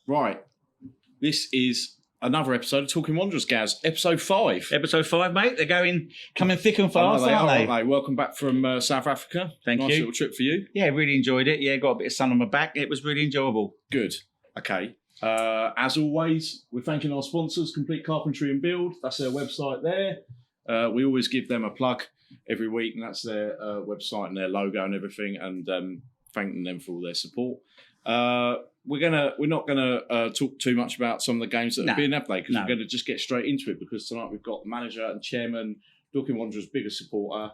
Right. This is another episode of Talking Wanderers, Gaz. Episode 5. Episode 5, mate. They're coming thick and fast, aren't they? Welcome back from South Africa. Thank nice you. Little trip for you. Yeah, really enjoyed it. Yeah, got a bit of sun on my back. It was really enjoyable. Good. Okay. As always, we're thanking our sponsors, Complete Carpentry and Build. That's their website there. We always give them a plug every week, and that's their website and their logo and everything, and thanking them for all their support. We're not gonna talk too much about some of the games that have been, have they? Because we're going to just get straight into it. Because tonight we've got the manager and chairman, Dorking Wanderers' biggest supporter,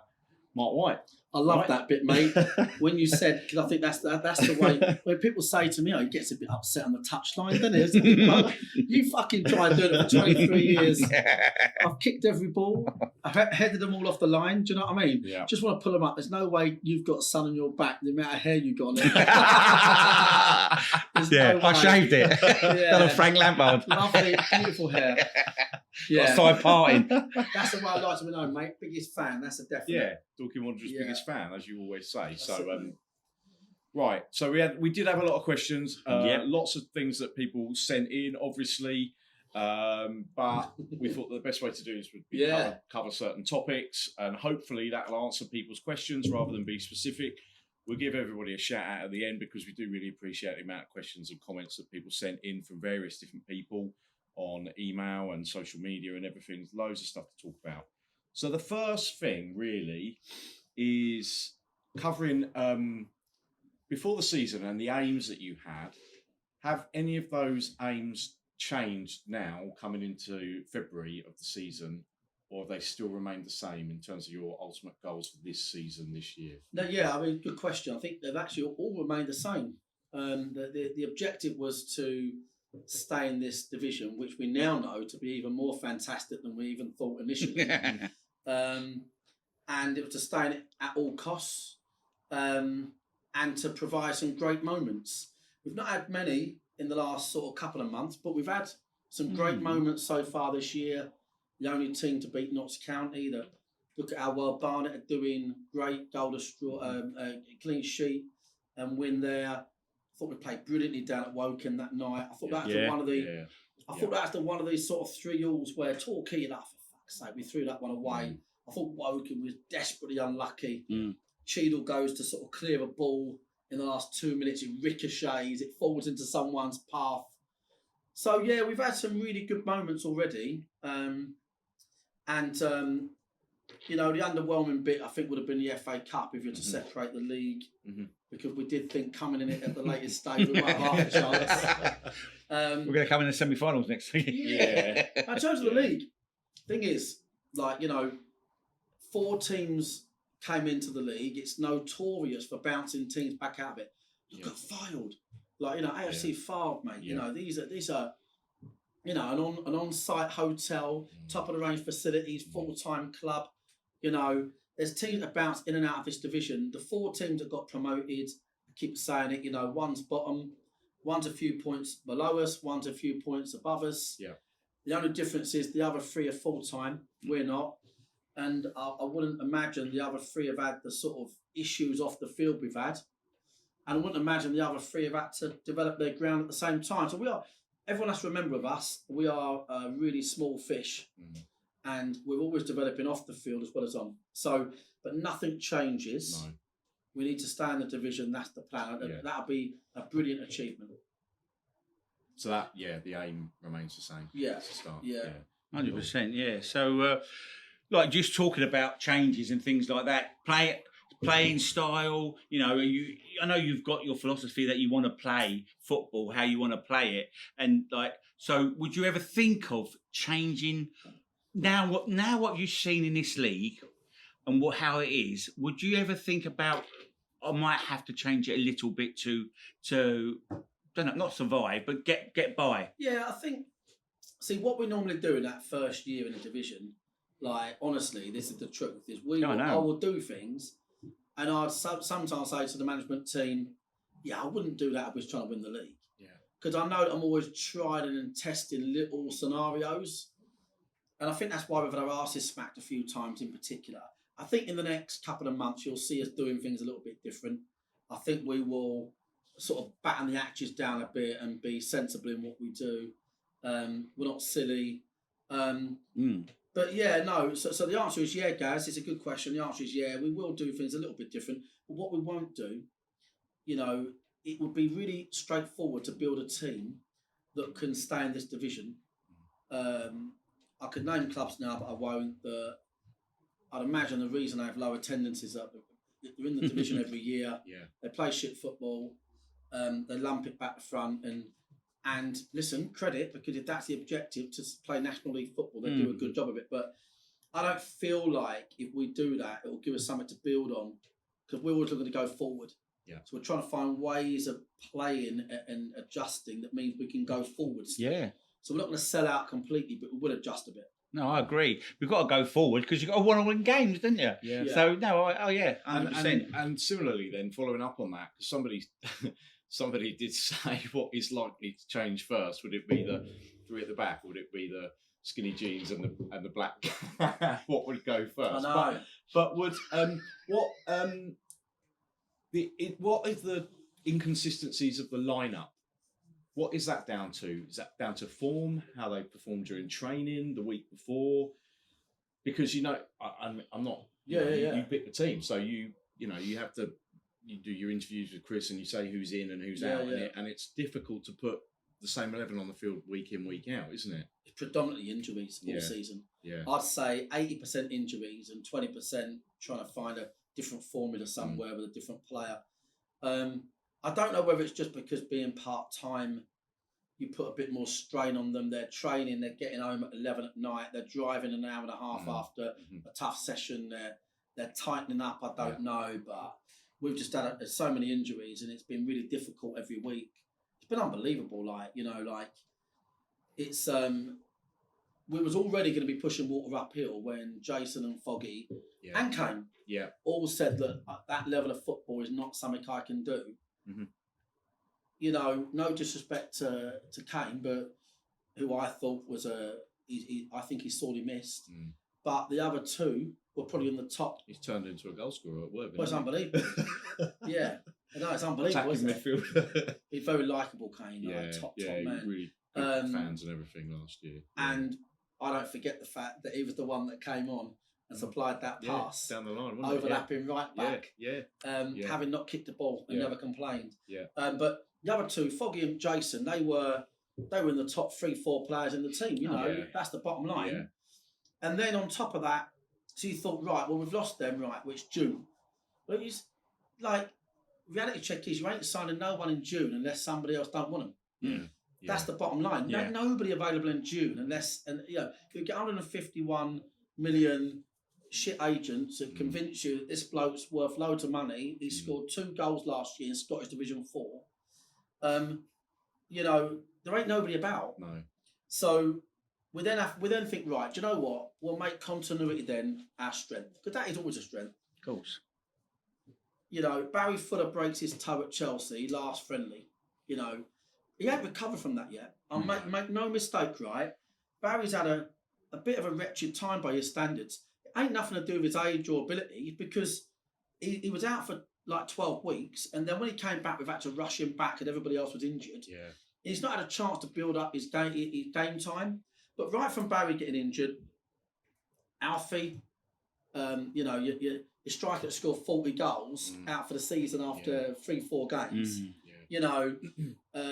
Marc White. I love that bit, mate. When you said, because I think that's the way when people say to me, "Oh, he gets a bit upset on the touchline," doesn't he? You fucking tried doing it for 23 years. I've kicked every ball. I've headed them all off the line. Do you know what I mean? Yeah. Just want to pull them up. There's no way you've got sun on your back. The amount of hair you got on it. I shaved it. Done a Frank Lampard. Lovely, beautiful hair. Yeah. Side parting. That's the way I like to know, mate. Biggest fan. That's a definite. Yeah, Dorking Wanderers' biggest fan, as you always say. That's so, right. So we did have a lot of questions. Lots of things that people sent in, obviously. But we thought the best way to do this would be cover certain topics, and hopefully that'll answer people's questions rather than be specific. We'll give everybody a shout out at the end because we do really appreciate the amount of questions and comments that people sent in from various different people on email and social media and everything. There's loads of stuff to talk about. So the first thing really is covering before the season and the aims that you had. Have any of those aims changed now coming into February of the season, or have they still remained the same in terms of your ultimate goals for this season, this year? No, yeah, I mean, good question. I think they've actually all remained the same. The objective was to stay in this division, which we now know to be even more fantastic than we even thought initially. And it was to stay in it at all costs, and to provide some great moments. We've not had many in the last sort of couple of months, but we've had some great moments so far this year. The only team to beat Notts County. Look at how well Barnet are doing. Great goal to straw, clean sheet and win there. I thought we played brilliantly down at Woking that night. I thought that was one of the. I thought that was one of these sort of 3-alls where Torquay, for fuck's sake, we threw that one away. I thought Woking was desperately unlucky. Cheadle goes to sort of clear a ball in the last 2 minutes. It ricochets. It falls into someone's path. So yeah, we've had some really good moments already. You know, the underwhelming bit I think would have been the FA Cup if you were to separate the league, because we did think coming in it at the latest stage we might have half a chance. We're going to come in the semi-finals next week. Yeah. In terms of the league, thing is, 4 teams came into the league. It's notorious for bouncing teams back out of it. Look at Fylde. AFC Fylde, mate. You know, these are an on-site hotel, top of the range facilities, full-time club. You know, there's teams that bounce in and out of this division. The 4 teams that got promoted, I keep saying it, you know, one's bottom, one's a few points below us, one's a few points above us. Yeah. The only difference is the other 3 are full-time, we're not. And I wouldn't imagine the other 3 have had the sort of issues off the field we've had. And I wouldn't imagine the other 3 have had to develop their ground at the same time. So everyone has to remember of us, we are really small fish. And we're always developing off the field as well as on. So, but nothing changes. No. We need to stay in the division. That's the plan. Yeah. That'll be a brilliant achievement. So the aim remains the same. Yeah. To start. Yeah. 100%. Yeah. So, just talking about changes and things like that, playing style. You know, I know you've got your philosophy that you want to play football, how you want to play it, and so would you ever think of changing? Now what you've seen in this league and how it is, would you ever think about, I might have to change it a little bit to don't know, not survive, but get by? Yeah, I think, see, what we normally do in that first year in the division, honestly, this is the truth, is I will do things, and I'd sometimes say to the management team, I wouldn't do that if I was trying to win the league. Yeah. Because I know that I'm always trying and testing little scenarios. And I think that's why we've had our asses smacked a few times in particular. I think in the next couple of months, you'll see us doing things a little bit different. I think we will sort of batten the hatches down a bit and be sensible in what we do. We're not silly. But yeah, no. So the answer is yeah, Gaz. It's a good question. The answer is yeah. We will do things a little bit different. But what we won't do, it would be really straightforward to build a team that can stay in this division. I could name clubs now, but I won't. I'd imagine the reason they have low attendance is that they're in the division every year. Yeah. They play shit football. They lump it back to front and listen, credit, because if that's the objective to play National League football, they do a good job of it. But I don't feel like if we do that, it will give us something to build on, because we're always looking to go forward. Yeah. So we're trying to find ways of playing and adjusting that means we can go forwards. Yeah. So we're not going to sell out completely, but we will adjust a bit. No, I agree. We've got to go forward because you've got to want to win games, don't you? Yeah. So, no, 100%. And similarly then, following up on that, because somebody did say what is likely to change first. Would it be the three at the back? Or would it be the skinny jeans and the black? What would go first? I know. But would what is the inconsistencies of the lineup? What is that down to? Is that down to form, how they perform during training the week before? Because I'm not. You pick the team, so you have to. You do your interviews with Chris and you say who's in and who's out, and it's difficult to put the same 11 on the field week in, week out, isn't it? It's predominantly injuries all season. Yeah. I'd say 80% injuries and 20% trying to find a different formula somewhere with a different player. I don't know whether it's just because being part-time, you put a bit more strain on them. They're training, they're getting home at 11 at night, they're driving an hour and a half after a tough session, they're tightening up, I don't know, but we've just had so many injuries and it's been really difficult every week. It's been unbelievable, it's we was already going to be pushing water uphill when Jason and Foggy and Kane all said that that level of football is not something I can do. No disrespect to Kane, but who I thought was I think he's sorely missed. But the other two were probably in the top. He's turned into a goal scorer at work. Well, it's unbelievable. Yeah, no, it's unbelievable. Isn't it? He's very likeable, Kane. Top man. Really good fans and everything last year. And I don't forget the fact that he was the one that came on and supplied that pass down the line, overlapping right back. Having not kicked the ball and never complained. But the other two, Foggy and Jason, they were in the top 3-4 players in the team. That's the bottom line. And then on top of that, so you thought, right, well, we've lost them, right, which June. But it's like, reality check is you ain't signing no one in June unless somebody else don't want them. That's the bottom line. Nobody available in June unless, you get 151 million shit agents that convince you that this bloke's worth loads of money. He scored 2 goals last year in Scottish Division 4. There ain't nobody about. No. So we then think, right, do you know what? We'll make continuity then our strength. Because that is always a strength. Of course. Barry Fuller breaks his toe at Chelsea, last friendly. He hasn't recovered from that yet. Make no mistake, right? Barry's had a bit of a wretched time by his standards. It ain't nothing to do with his age or ability, because he was out for like 12 weeks, and then when he came back, we've had to rush him back and everybody else was injured. He's not had a chance to build up his game time. But right from Barry getting injured, Alfie, your striker that scored 40 goals out for the season after 3-4 games.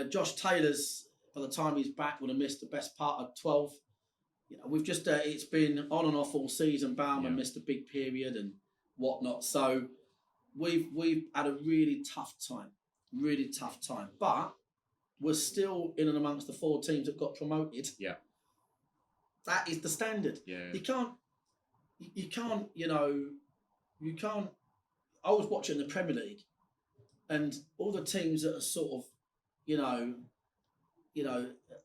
Josh Taylor's, by the time he's back, would have missed the best part of 12. We've just, it's been on and off all season. Bauman missed a big period and whatnot. So we've had a really tough time. But we're still in and amongst the 4 teams that got promoted. That is the standard. You can't. I was watching the Premier League, and all the teams that are sort of, 8th,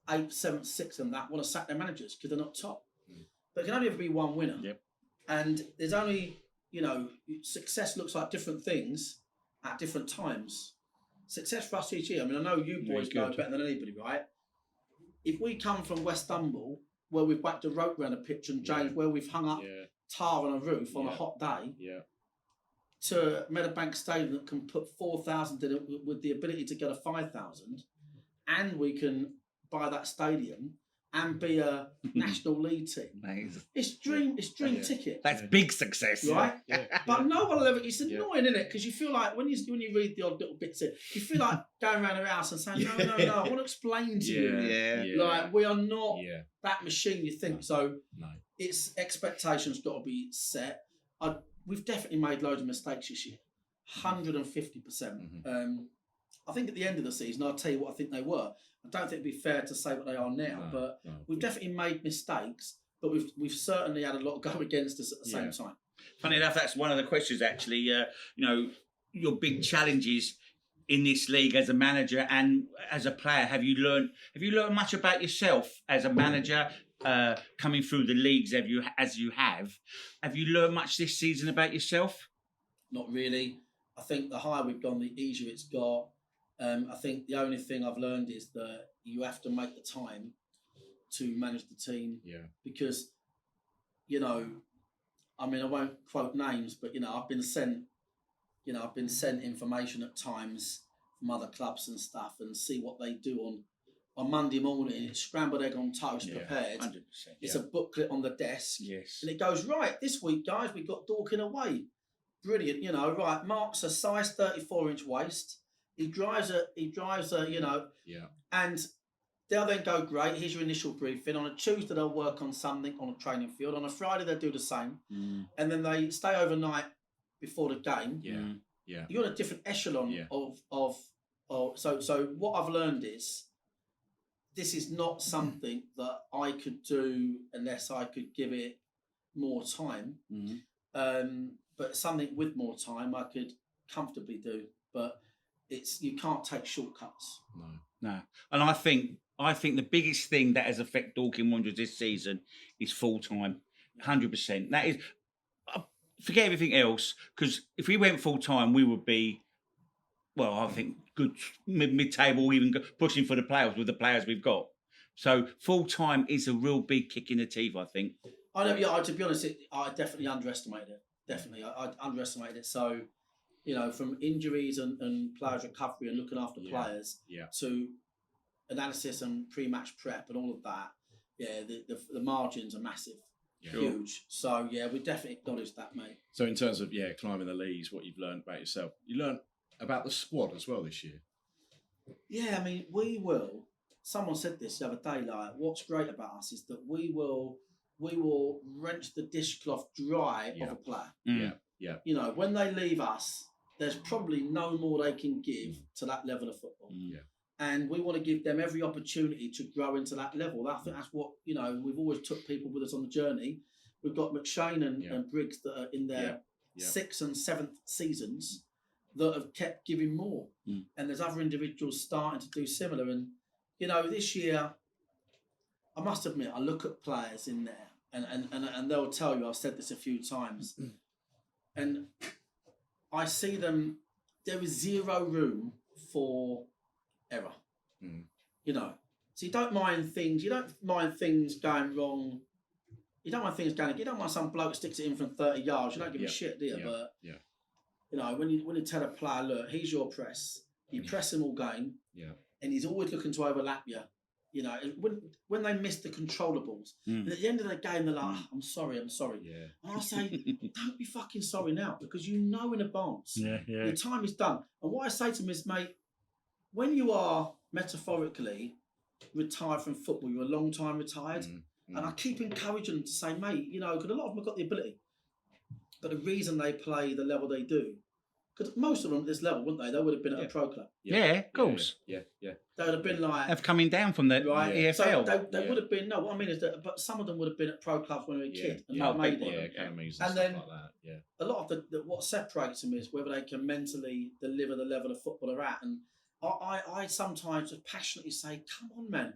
7th, 6th, and that want to sack their managers because they're not top. But it can only ever be one winner. And there's only, success looks like different things at different times. Success for us each year. I mean, I know you boys know better than anybody, right? If we come from West Humble, where we've whacked a rope around a pitch, and James, where we've hung up tar on a roof on a hot day, to Meadowbank Stadium that can put 4,000 in it with the ability to get a 5,000, and we can buy that stadium and be a National League team. Amazing. It's dream ticket. That's big success, right? Yeah. But no one will ever. It's annoying, isn't it? Because you feel like when you read the odd little bits, you feel like going around the house and saying, no, I want to explain to you, like we are not that machine you think. So its expectations got to be set. We've definitely made loads of mistakes this year, 150%. I think at the end of the season, I'll tell you what I think they were. I don't think it'd be fair to say what they are now, but we've definitely made mistakes, but we've certainly had a lot go against us at the same time. Funny enough, that's one of the questions actually. Your big challenges in this league as a manager and as a player. Have you learned much about yourself as a manager coming through the leagues as you have? Have you learned much this season about yourself? Not really. I think the higher we've gone, the easier it's got. I think the only thing I've learned is that you have to make the time to manage the team. Yeah. Because, I won't quote names, but I've been sent information at times from other clubs and stuff, and see what they do on Monday morning. It's scrambled egg on toast prepared. 100%. It's a booklet on the desk. Yes. And it goes, right, this week, guys, we've got Dorking away. Brilliant. Right, Mark's a size 34-inch waist. He drives a, and they'll then go, great, here's your initial briefing. On a Tuesday, they'll work on something on a training field. On a Friday, they'll do the same. And then they stay overnight before the game. Yeah. You're on a different echelon of so what I've learned is this is not something that I could do unless I could give it more time. But something with more time I could comfortably do. But you can't take shortcuts. No. And I think the biggest thing that has affected Dorking Wanderers this season is full time, 100%. That is, forget everything else, because if we went full time, we would be, well, I think good mid-table, even pushing for the playoffs with the players we've got. So full time is a real big kick in the teeth, I think. I know. Yeah. To be honest, I definitely underestimated it. Definitely, I underestimated it. So. From injuries and players' recovery and looking after players to analysis and pre-match prep and all of that, the margins are massive, huge. So, we definitely acknowledge that, mate. So, in terms of, climbing the leagues, what you've learned about yourself, you learned about the squad as well this year. Yeah, we will. Someone said this the other day, like, what's great about us is that we will wrench the dishcloth dry of a player. Yeah. When they leave us, there's probably no more they can give to that level of football. Yeah. And we want to give them every opportunity to grow into that level. I think that's what, we've always took people with us on the journey. We've got McShane and Briggs that are in their 6th and 7th seasons that have kept giving more. And there's other individuals starting to do similar. And, this year, I must admit, I look at players in there and they'll tell you, I've said this a few times, and I see them, there is zero room for error. So you don't mind things going wrong. You don't mind some bloke sticks it in from 30 yards. You don't give a shit, do you? But, when you tell a player, look, here's your press. You press him all game. Yeah. And he's always looking to overlap you. When they miss the controllables, and at the end of the game, they're like, I'm sorry. Yeah. And I say, don't be fucking sorry now, because in advance, your time is done. And what I say to them is, mate, when you are metaphorically retired from football, you're a long time retired, and I keep encouraging them to say, mate, because a lot of them have got the ability, but the reason they play the level they do, because most of them at this level, wouldn't they? They would have been at a pro club. Yeah, of course. Yeah. They would have been like... They've coming down from the EFL. So they would have been... No, what I mean is that... But some of them would have been at pro clubs when they were a kid and not made it. Academies and stuff like that. Yeah. A lot of what separates them is whether they can mentally deliver the level of football they're at. And I sometimes just passionately say, come on, man.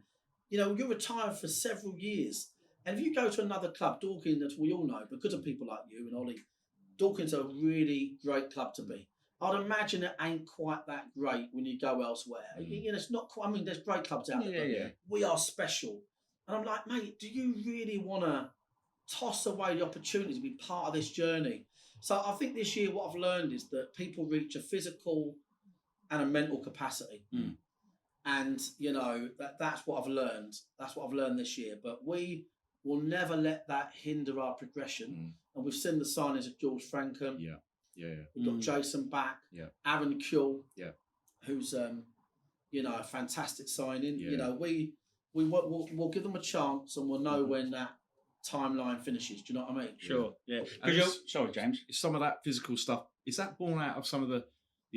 You're retired for several years. And if you go to another club, Dorking, as we all know, because of people like you and Ollie, Dorking's a really great club to be. I'd imagine it ain't quite that great when you go elsewhere. It's not quite. There's great clubs out there, but we are special. And I'm like, mate, do you really want to toss away the opportunity to be part of this journey? So I think this year what I've learned is that people reach a physical and a mental capacity. And, you know, that's what I've learned. That's what I've learned this year. But we will never let that hinder our progression. And we've seen the signings of George Frankham. We've got Jason back. Aaron Kuehl, who's, you know, a fantastic signing. You know, we'll give them a chance and we'll know when that timeline finishes. Do you know what I mean? Sure, yeah. Sorry, James. Some of that physical stuff, is that born out of some of the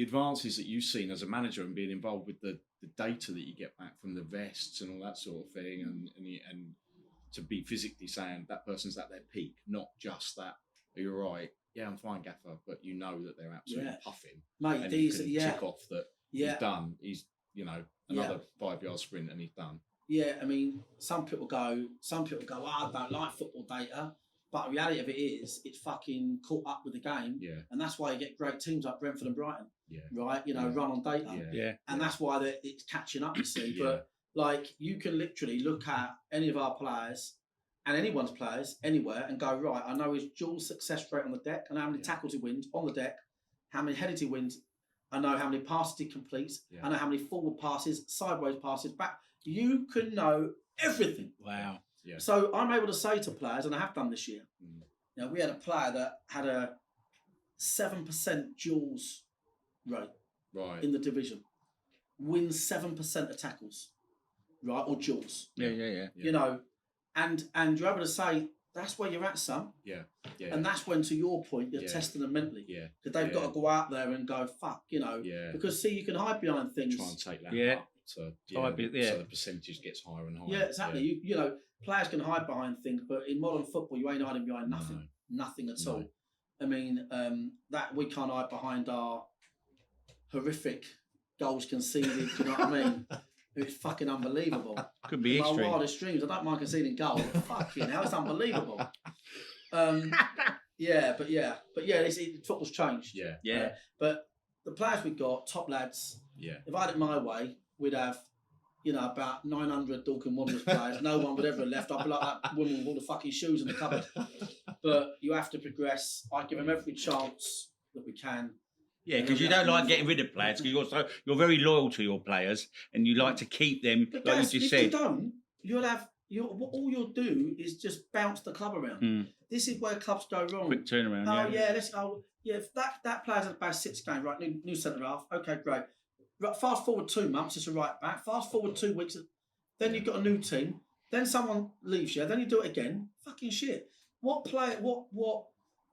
advances that you've seen as a manager and being involved with the data that you get back from the vests and all that sort of thing, and to be physically saying that person's at their peak, not just that, are you all right? Yeah, I'm fine, Gaffer, but you know that they're absolutely puffing. Mate, and these, you can tick off that he's done. He's, you know, another 5-yard sprint and he's done. Yeah, I mean, some people go, oh, I don't like football data. But the reality of it is, it's fucking caught up with the game. And that's why you get great teams like Brentford and Brighton. Right? You know, run on data. And that's why it's catching up, you see. But, like, you can literally look at any of our players and anyone's players anywhere and go, right, I know his dual success rate on the deck. I know how many tackles he wins on the deck, how many headers he wins. I know how many passes he completes. I know how many forward passes, sideways passes, back. You can know everything. Wow. So I'm able to say to players, and I have done this year, you know, we had a player that had a 7% duels rate in the division, wins 7% of tackles, right, or duels. You know, and you're able to say, that's where you're at, son. And that's when, to your point, you're testing them mentally. Because they've got to go out there and go, fuck, you know. Because, see, you can hide behind things. Try and take that up. So the percentage gets higher and higher. Yeah, exactly. You know, players can hide behind things, but in modern football, you ain't hiding behind nothing. Nothing at all. I mean, that we can't hide behind our horrific goals conceded. Do you know what I mean? It's fucking unbelievable. Could be my history. wildest dreams. I don't mind conceding goals. Fucking hell, it's unbelievable. Football's changed. But the players we've got, top lads. If I had it my way, we'd have, you know, about 900 Dorking Wanderers players. No one would ever have left. I'd be like that woman with all the fucking shoes in the cupboard. But you have to progress. I give them every chance that we can. Yeah, because you don't like getting rid of players, because you're very loyal to your players and you like to keep them, but like you just said. If you don't, all you'll do is just bounce the club around. This is where clubs go wrong. Quick turnaround. If that player's had about 6 games, right? New centre half. Okay, great. Right, fast forward 2 months, it's a right back. Fast forward 2 weeks, then you've got a new team. Then someone leaves you. Then you do it again. Fucking shit. What?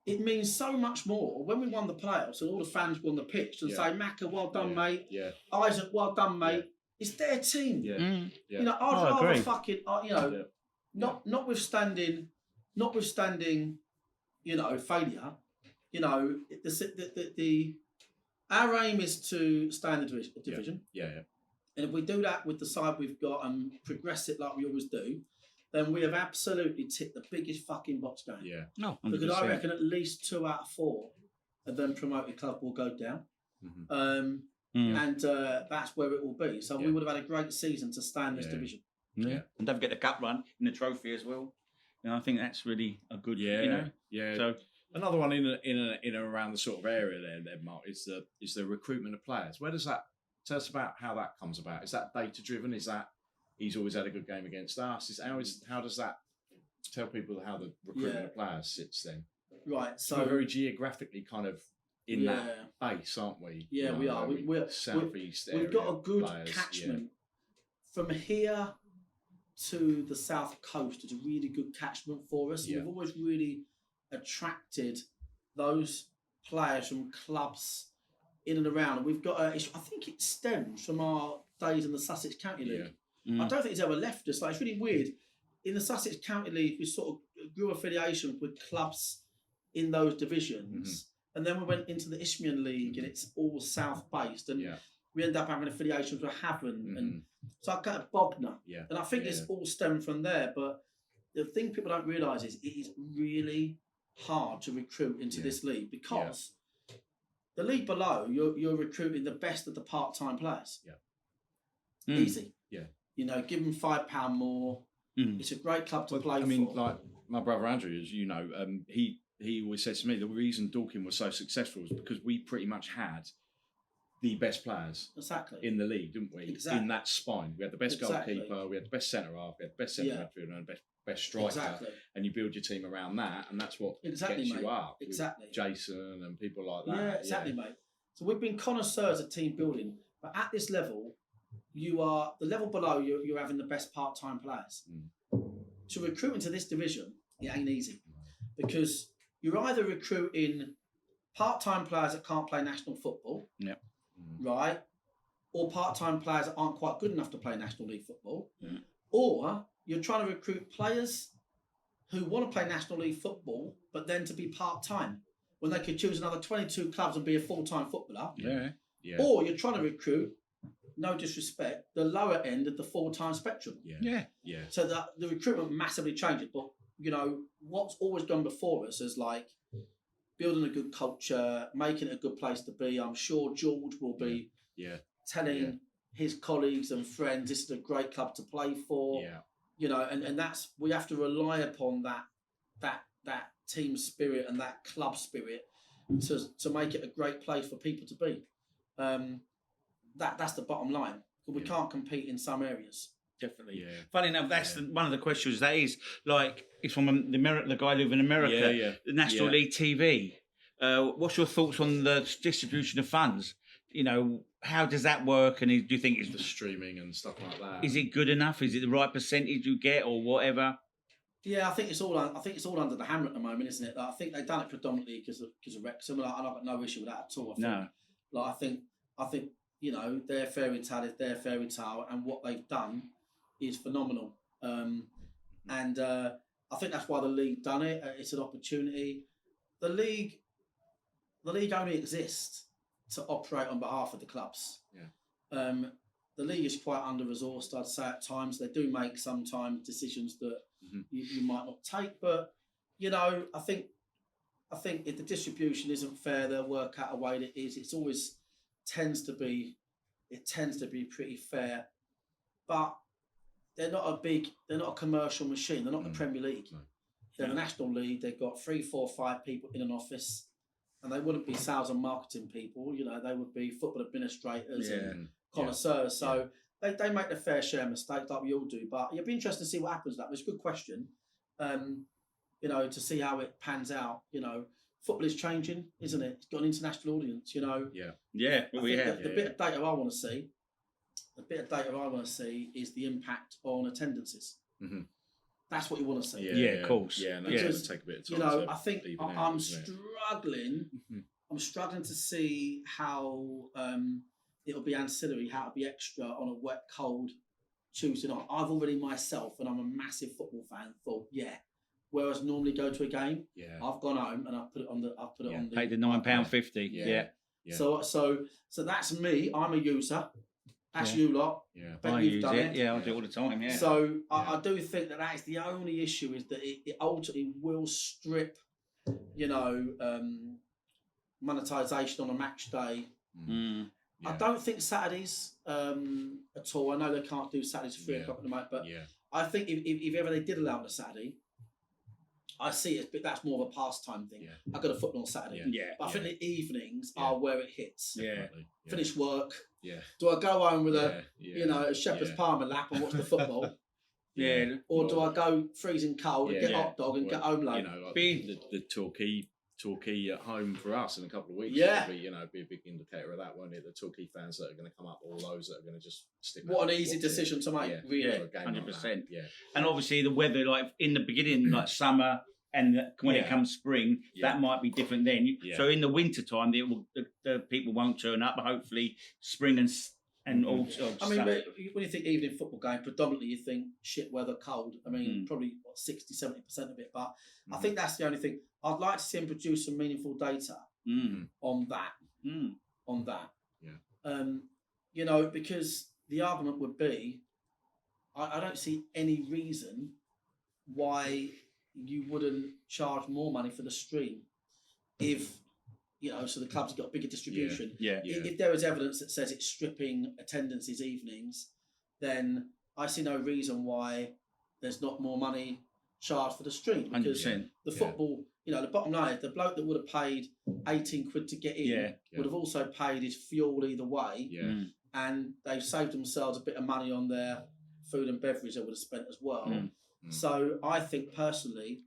It means so much more when we won the playoffs and all the fans were on the pitch and say, Macca, well done, mate. Isaac, well done, mate. It's their team. You know, I'd rather fucking, you know, notwithstanding, you know, failure. You know, our aim is to stay in the division. And if we do that with the side we've got and progress it like we always do, then we have absolutely ticked the biggest fucking box going. No, 100%. Because I reckon at least 2 out of 4 of them promoted club will go down. And that's where it will be. So we would have had a great season to stay in this division. And don't forget the cup run in the trophy as well. And I think that's really a good, you know. So another one in and around the sort of area there, Mark, is the recruitment of players. Where does that, tell us about how that comes about? Is that data driven? Is that he's always had a good game against us? How does that tell people how the recruitment of players sits then? Right, so we're very geographically kind of in that base, aren't we? Yeah, we are. We're southeast area. We've got a good catchment from here to the south coast. Is a really good catchment for us. We've always really attracted those players from clubs in and around. And we've got I think it stems from our days in the Sussex County League. I don't think it's ever left us. Like, it's really weird. In the Sussex County League, we sort of grew affiliation with clubs in those divisions. And then we went into the Isthmian League and it's all south-based. And we end up having affiliations with Havant. And so I got a Bognor. And I think it's all stemmed from there. But the thing people don't realise is it is really hard to recruit into this league because the league below, you're recruiting the best of the part-time players. Easy. You know, give them £5 more. It's a great club to play for. I mean, like my brother Andrew, as you know, he he always said to me, the reason Dorking was so successful was because we pretty much had the best players in the league, didn't we? Exactly. In that spine. We had the best goalkeeper, we had the best centre half, we had the best centre midfielder, and the best striker. And you build your team around that, and that's what gets you up. Exactly. Jason and people like that. Yeah, exactly, mate. So we've been connoisseurs at team building, but at this level, you are the level below. You're having the best part-time players. So recruiting to this division, it ain't easy because you're either recruiting part-time players that can't play national football, right, or part-time players that aren't quite good enough to play National League football, or you're trying to recruit players who want to play National League football, but then to be part-time when they could choose another 22 clubs and be a full-time footballer. Yeah. Or you're trying to recruit, no disrespect, the lower end of the full-time spectrum. Yeah. So the recruitment massively changes. But, you know, what's always gone before us is like building a good culture, making it a good place to be. I'm sure George will be telling his colleagues and friends this is a great club to play for. You know, and that's, we have to rely upon that team spirit and that club spirit to make it a great place for people to be. That's the bottom line. We can't compete in some areas. Definitely. Yeah. Funny enough, that's one of the questions. That is like, it's from the guy living in America, the National League TV. What's your thoughts on the distribution of funds? You know, how does that work? And do you think it's the streaming and stuff like that? Is it good enough? Is it the right percentage you get, or whatever? Yeah, I think it's all under the hammer at the moment, isn't it? Like, I think they've done it predominantly because of Wrexham, and I've got no issue with that at all. I think you know, their fairy tale is their fairy tale, and what they've done is phenomenal. And I think that's why the league done it. It's an opportunity. The league only exists to operate on behalf of the clubs. The league is quite under-resourced, I'd say, at times. They do make sometimes decisions that you might not take, but you know, I think if the distribution isn't fair, they'll work out a way that is. It's always tends to be pretty fair, but they're not a commercial machine. They're not the Premier League. No. They're the National League. They've got 3, 4, 5 people in an office, and they wouldn't be sales and marketing people. You know, they would be football administrators and connoisseurs. So they make their fair share of mistakes, like we all do. But it'll be interesting to see what happens with that. It's a good question. You know, to see how it pans out. You know, football is changing, isn't it? It's got an international audience. You know. The bit of data I want to see. The bit of data I want to see is the impact on attendances. That's what you want to see. Of course. Yeah, and that's going to take a bit of time. You know, I think I'm struggling. I'm struggling to see how it'll be ancillary, how it'll be extra on a wet, cold Tuesday night. I've already myself, and I'm a massive football fan, thought, whereas normally go to a game, I've gone home and I've put it on the paid the £9.50. Yeah. So that's me. I'm a user. That's you lot. I use it. I do it all the time. Yeah. So I do think that is the only issue, is that it ultimately will strip, you know, monetisation on a match day. I don't think Saturdays at all. I know they can't do Saturdays at 3 o'clock at the night, but I think if ever they did allow it on a Saturday, I see it, but that's more of a pastime thing. I go to football on Saturday. But I think the evenings are where it hits. Finish work. Do I go home with a shepherd's palm lap and watch the football? Or do I go freezing cold and get hot dog and get home late? You know, like the Torquay at home for us in a couple of weeks. Be a big indicator of that, won't it? The Torquay fans that are going to come up, all those that are going to just stick. What an easy decision to make, really. 100%. And obviously the weather, like in the beginning, like summer, and when it comes spring, that might be different then. So in the winter time, the people won't turn up, but hopefully spring and all. I mean, when you think evening football game, predominantly you think shit weather, cold. I mean, probably 60-70% of it. But I think that's the only thing. I'd like to see him produce some meaningful data on that. On that. You know, because the argument would be, I don't see any reason why you wouldn't charge more money for the stream if, you know, so the club's got bigger distribution. If there is evidence that says it's stripping attendances evenings, then I see no reason why there's not more money charged for the stream, because 100%. the football you know, the bottom line is the bloke that would have paid 18 quid to get in would have also paid his fuel either way. Yeah. And they've saved themselves a bit of money on their food and beverage they would have spent as well. So I think personally,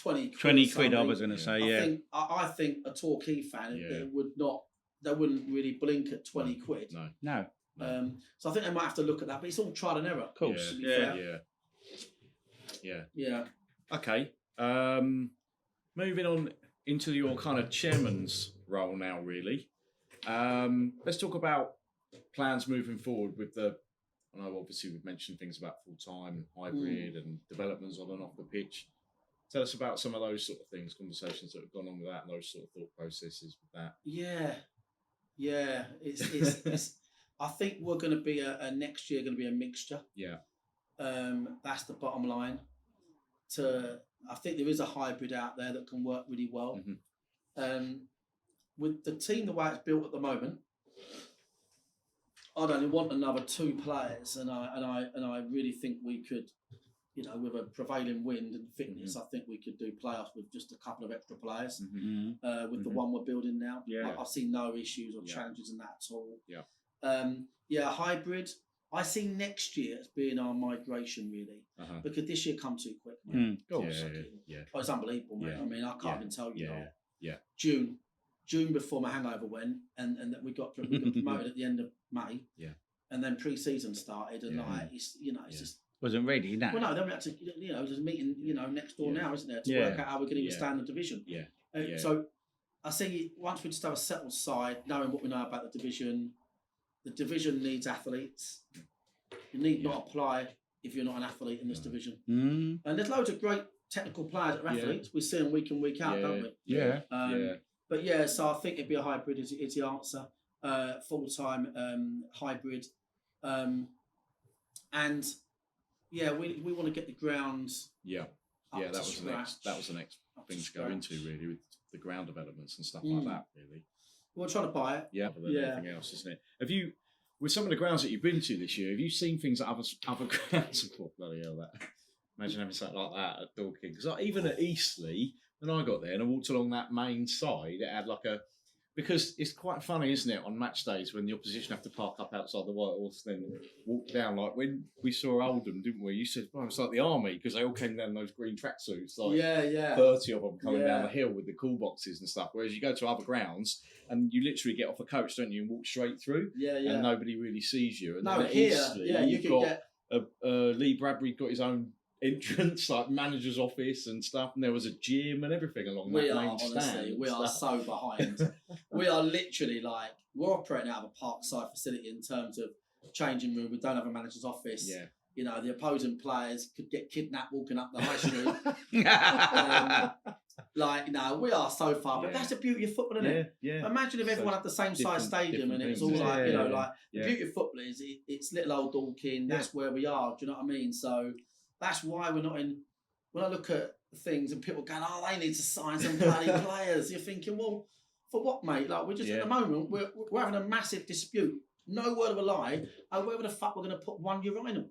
20 quid I was going to say, I think a Torquay fan they wouldn't really blink at 20 quid. No. So I think they might have to look at that, but it's all trial and error. Of course. Yeah. Okay. Moving on into your kind of chairman's role now, really. Let's talk about plans moving forward with I know obviously we've mentioned things about full-time, hybrid and developments on and off the pitch. Tell us about some of those sort of things, conversations that have gone on with that and those sort of thought processes with that. Yeah. It's I think we're going to be next year going to be a mixture. Yeah. That's the bottom line. I think there is a hybrid out there that can work really well. With the team the way it's built at the moment, I'd only want another 2 players, and I really think we could, you know, with a prevailing wind and fitness, I think we could do playoffs with just a couple of extra players. With the one we're building now, I see no issues or challenges in that at all. Hybrid. I see next year as being our migration really, because this year come too quick. Mate. Oh, it's unbelievable, mate. I mean, I can't even tell you. June before my hangover went, and that we got promoted at the end of May. And then pre-season started, and it's just wasn't ready. No. Well, no, then we had to, there's a meeting, next door now, isn't there, to work out how we're going to even stay in the division. So I see once we just have a settled side, knowing what we know about the division needs athletes. You need not apply if you're not an athlete in this division. And there's loads of great technical players that are athletes. We see them week in, week out, don't we? But so I think it'd be a hybrid is the answer. Full-time hybrid. And we want to get the grounds. That was the next thing to go into really, with the ground developments and stuff like that. Really, we're trying to buy it. Other than anything else, isn't it? Have you, with some of the grounds that you've been to this year, have you seen things at other grounds? Bloody hell, that! Imagine having something like that at Dorking. Because even at Eastleigh, when I got there and I walked along that main side, it had because it's quite funny, isn't it, on match days when the opposition have to park up outside the White Horse, then walk down. Like when we saw Oldham, didn't we? You said, it's like the army, because they all came down in those green tracksuits, 30 of them coming down the hill with the cool boxes and stuff. Whereas you go to other grounds and you literally get off a coach, don't you, and walk straight through, and nobody really sees you. And no, then here, Eastleigh, you could get Lee Bradbury got his own entrance, like manager's office and stuff, and there was a gym and everything along that main stand. We are so behind. We are literally we're operating out of a parkside facility in terms of changing room. We don't have a manager's office. The opposing players could get kidnapped walking up the high street. We are so far, but that's the beauty of football, isn't it? Imagine if everyone had the same size stadium and it was all the beauty of football is it's little old Dorking. That's where we are. Do you know what I mean? So that's why we're not in. When I look at things and people going, they need to sign some bloody players. You're thinking, well, for what, mate? We're just at the moment we're having a massive dispute. No word of a lie. Wherever the fuck we're going to put one urinal.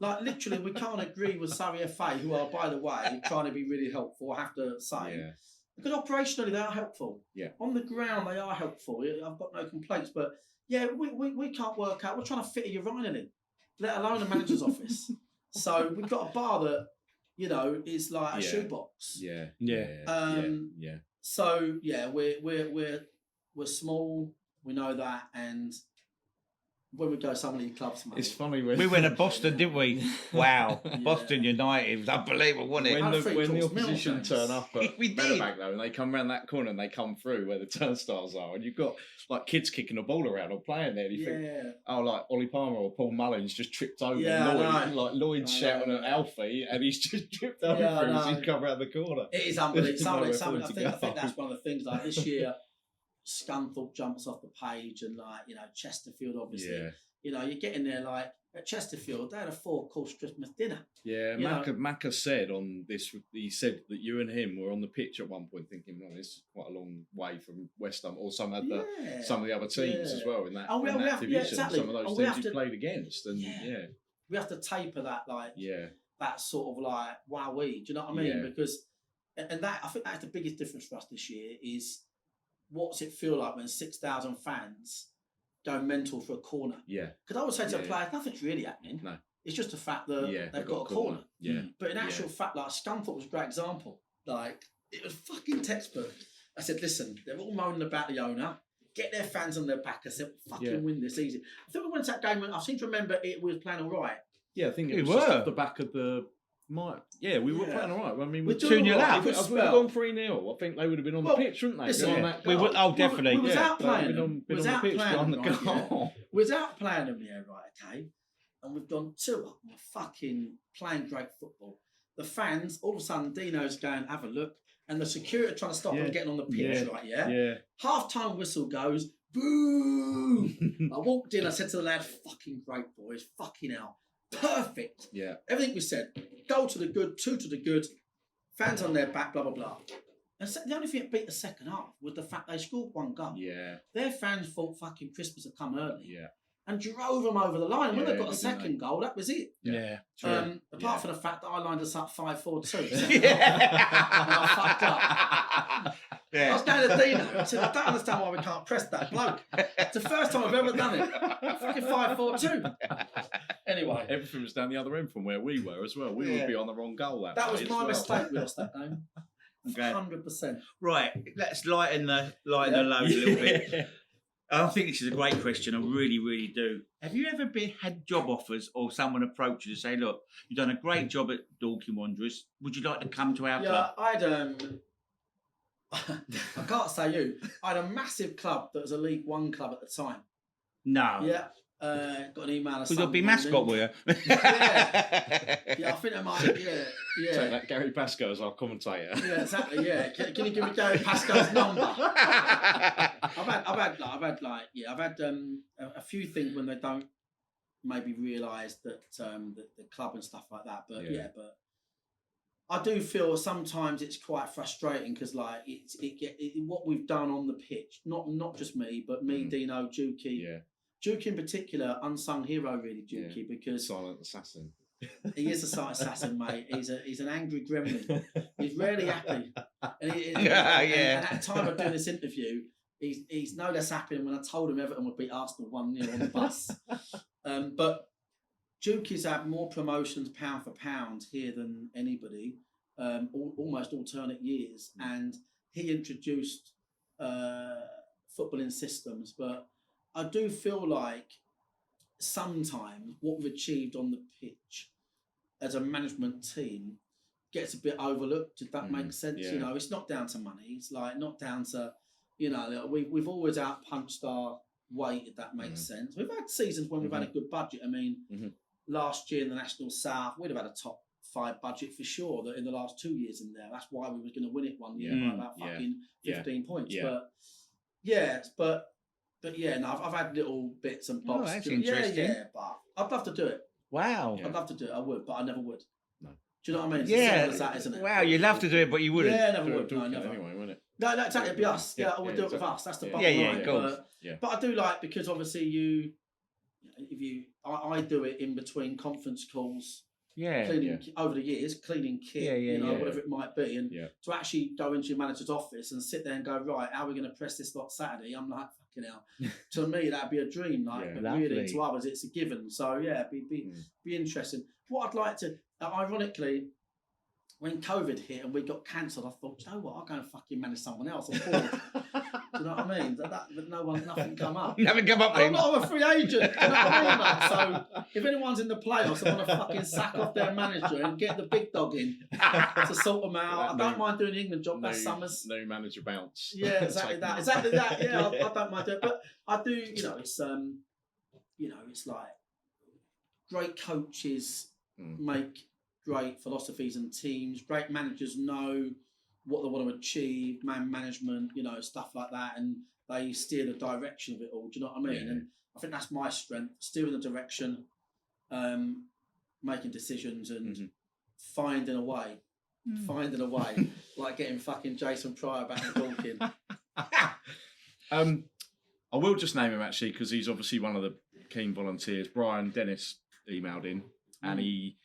Literally, we can't agree with Surrey FA, who are, by the way, trying to be really helpful, I have to say. Because operationally, they are helpful. On the ground, they are helpful. I've got no complaints. But, we can't work out. We're trying to fit a urinal in, let alone a manager's office. So we've got a bar that, is like a shoebox. So, we're small. We know that. And when we go to some of these clubs, mate. It's funny when we went to Boston, didn't we? Wow, Boston United was unbelievable, wasn't it? When the opposition turn up at Meadowbank though, and they come round that corner and they come through where the turnstiles are, and you've got kids kicking a ball around or playing there. And you think, Ollie Palmer or Paul Mullins just tripped over Lloyd. Lloyd's shouting at Alfie, and he's just tripped over as he's come around the corner. It is unbelievable. I think that's one of the things. This year, Scunthorpe jumps off the page, and Chesterfield obviously. You're getting there at Chesterfield. They had a 4-course Christmas dinner. Macca said on this. He said that you and him were on the pitch at one point, thinking, "Well, this is quite a long way from West Ham or some of the other teams as well in that, division. Some of those teams you played against, and we have to taper that that sort of wowee. Do you know what I mean? Because and that I think that's the biggest difference for us this year is what's it feel like when 6,000 fans go mental for a corner? Yeah. Because I would say to the players, nothing's really happening. No. It's just the fact that they've got a corner. Yeah. But in actual fact, like Scunthorpe was a great example. Like, it was fucking textbook. I said, listen, they're all moaning about the owner. Get their fans on their back. I said, fucking win this easy. I think we went to that game, I seem to remember it was playing all right. Yeah, I think it was just off the back of the... we were playing all right. I mean, we're 2-0 up. If we'd gone 3-0, I think they would have been on the pitch, wouldn't they? Listen, definitely. We was out playing them. Without playing them, right, okay? And we've gone 2 up. We're fucking playing great football. The fans, all of a sudden, Dino's going, have a look. And the security trying to stop them getting on the pitch, right, yeah? Half-time whistle goes, boo! I walked in, I said to the lad, fucking great, boys, fucking hell. Perfect. Yeah. Everything we said. Goal to the good, 2 to the good, fans on their back, blah, blah, blah. And the only thing that beat the second half was the fact they scored 1 goal. Yeah. Their fans thought fucking Christmas had come early. Yeah. And drove them over the line. And when they got a second goal, that was it. Yeah. Apart from the fact that I lined us up 5-4-2. And I fucked up. I was going to Dino. I said, I don't understand why we can't press that bloke. It's the first time I've ever done it. Fucking 5-4-2. Anyway. Everything was down the other end from where we were as well. We would be on the wrong goal that was my mistake. We lost that game. Okay. 100%. Right. Let's lighten the load a little bit. I think this is a great question. I really, really do. Have you ever had job offers or someone approach you to say, look, you've done a great job at Dorking Wanderers. Would you like to come to our club? I can't say you. I had a massive club that was a League One club at the time. No. Yeah. Got an email. Would there be mascot with you? Yeah, I think I might. Yeah. Take that Gary Pascoe as our commentator. Yeah, exactly. Yeah. Can you give me Gary Pascoe's number? I've had a few things when they don't maybe realise that the club and stuff like that. But but I do feel sometimes it's quite frustrating because like what we've done on the pitch, not just me, but me, Dino, Juki. Yeah. Juki in particular, unsung hero really, Juki, because silent assassin. He is a silent assassin, mate. He's an angry gremlin. He's rarely happy. And and at the time of doing this interview, he's no less happy than when I told him Everton would beat Arsenal 1-0 on the bus. But Juki's had more promotions pound for pound here than anybody, almost alternate years, and he introduced footballing systems, but I do feel like sometimes what we've achieved on the pitch as a management team gets a bit overlooked, if that makes sense. Yeah. You know, it's not down to money. It's like not down to, you know, we've always outpunched our weight, if that makes sense. We've had seasons when we've had a good budget. I mean, last year in the National South, we'd have had a top 5 budget for sure that in the last 2 years in there. That's why we was going to win it one year by about fucking 15 points. Yeah. But yeah, no, I've had little bits and bobs. Oh, that's interesting. Yeah, but I'd love to do it. Wow. I'd love to do it. I would, but I never would. No. Do you know what I mean? It's Yeah. as simple as that, isn't it? Wow, you'd love to do it, but you wouldn't. Yeah, never would. No, never. Anyway, wouldn't it? No, exactly. It'd be us. Yeah, I would do it with us. That's the bottom line. of course. But I do like, because obviously I do it in between conference calls. Cleaning over the years, cleaning kit, whatever it might be, and to actually go into your manager's office and sit there and go, right, how are we going to press this lot Saturday? I'm like, fucking hell. To me, that'd be a dream. Like, but really, to others, it's a given. So yeah, be interesting. What I'd like to, ironically, when COVID hit and we got cancelled, I thought, you know what, I'll go and fucking manage someone else. I'm bored. Do you know what I mean? But nothing come up. Nothing come up. I'm a free agent. Do you know what I mean, mate? So if anyone's in the playoffs, I want to fucking sack off their manager and get the big dog in to sort them out. I don't mind doing the England job. That's Summers. No manager bounce. Yeah, exactly that. Exactly that. Yeah, I don't mind doing it. But I do. It's it's like great coaches make great philosophies and teams. Great managers know what they want to achieve, man management, stuff like that, and they steer the direction of it all. Do you know what I mean? Yeah. And I think that's my strength: steering the direction, making decisions, and finding a way. Finding a way, like getting fucking Jason Pryor back to Dorking. I will just name him actually because he's obviously one of the keen volunteers. Brian Dennis emailed in, and he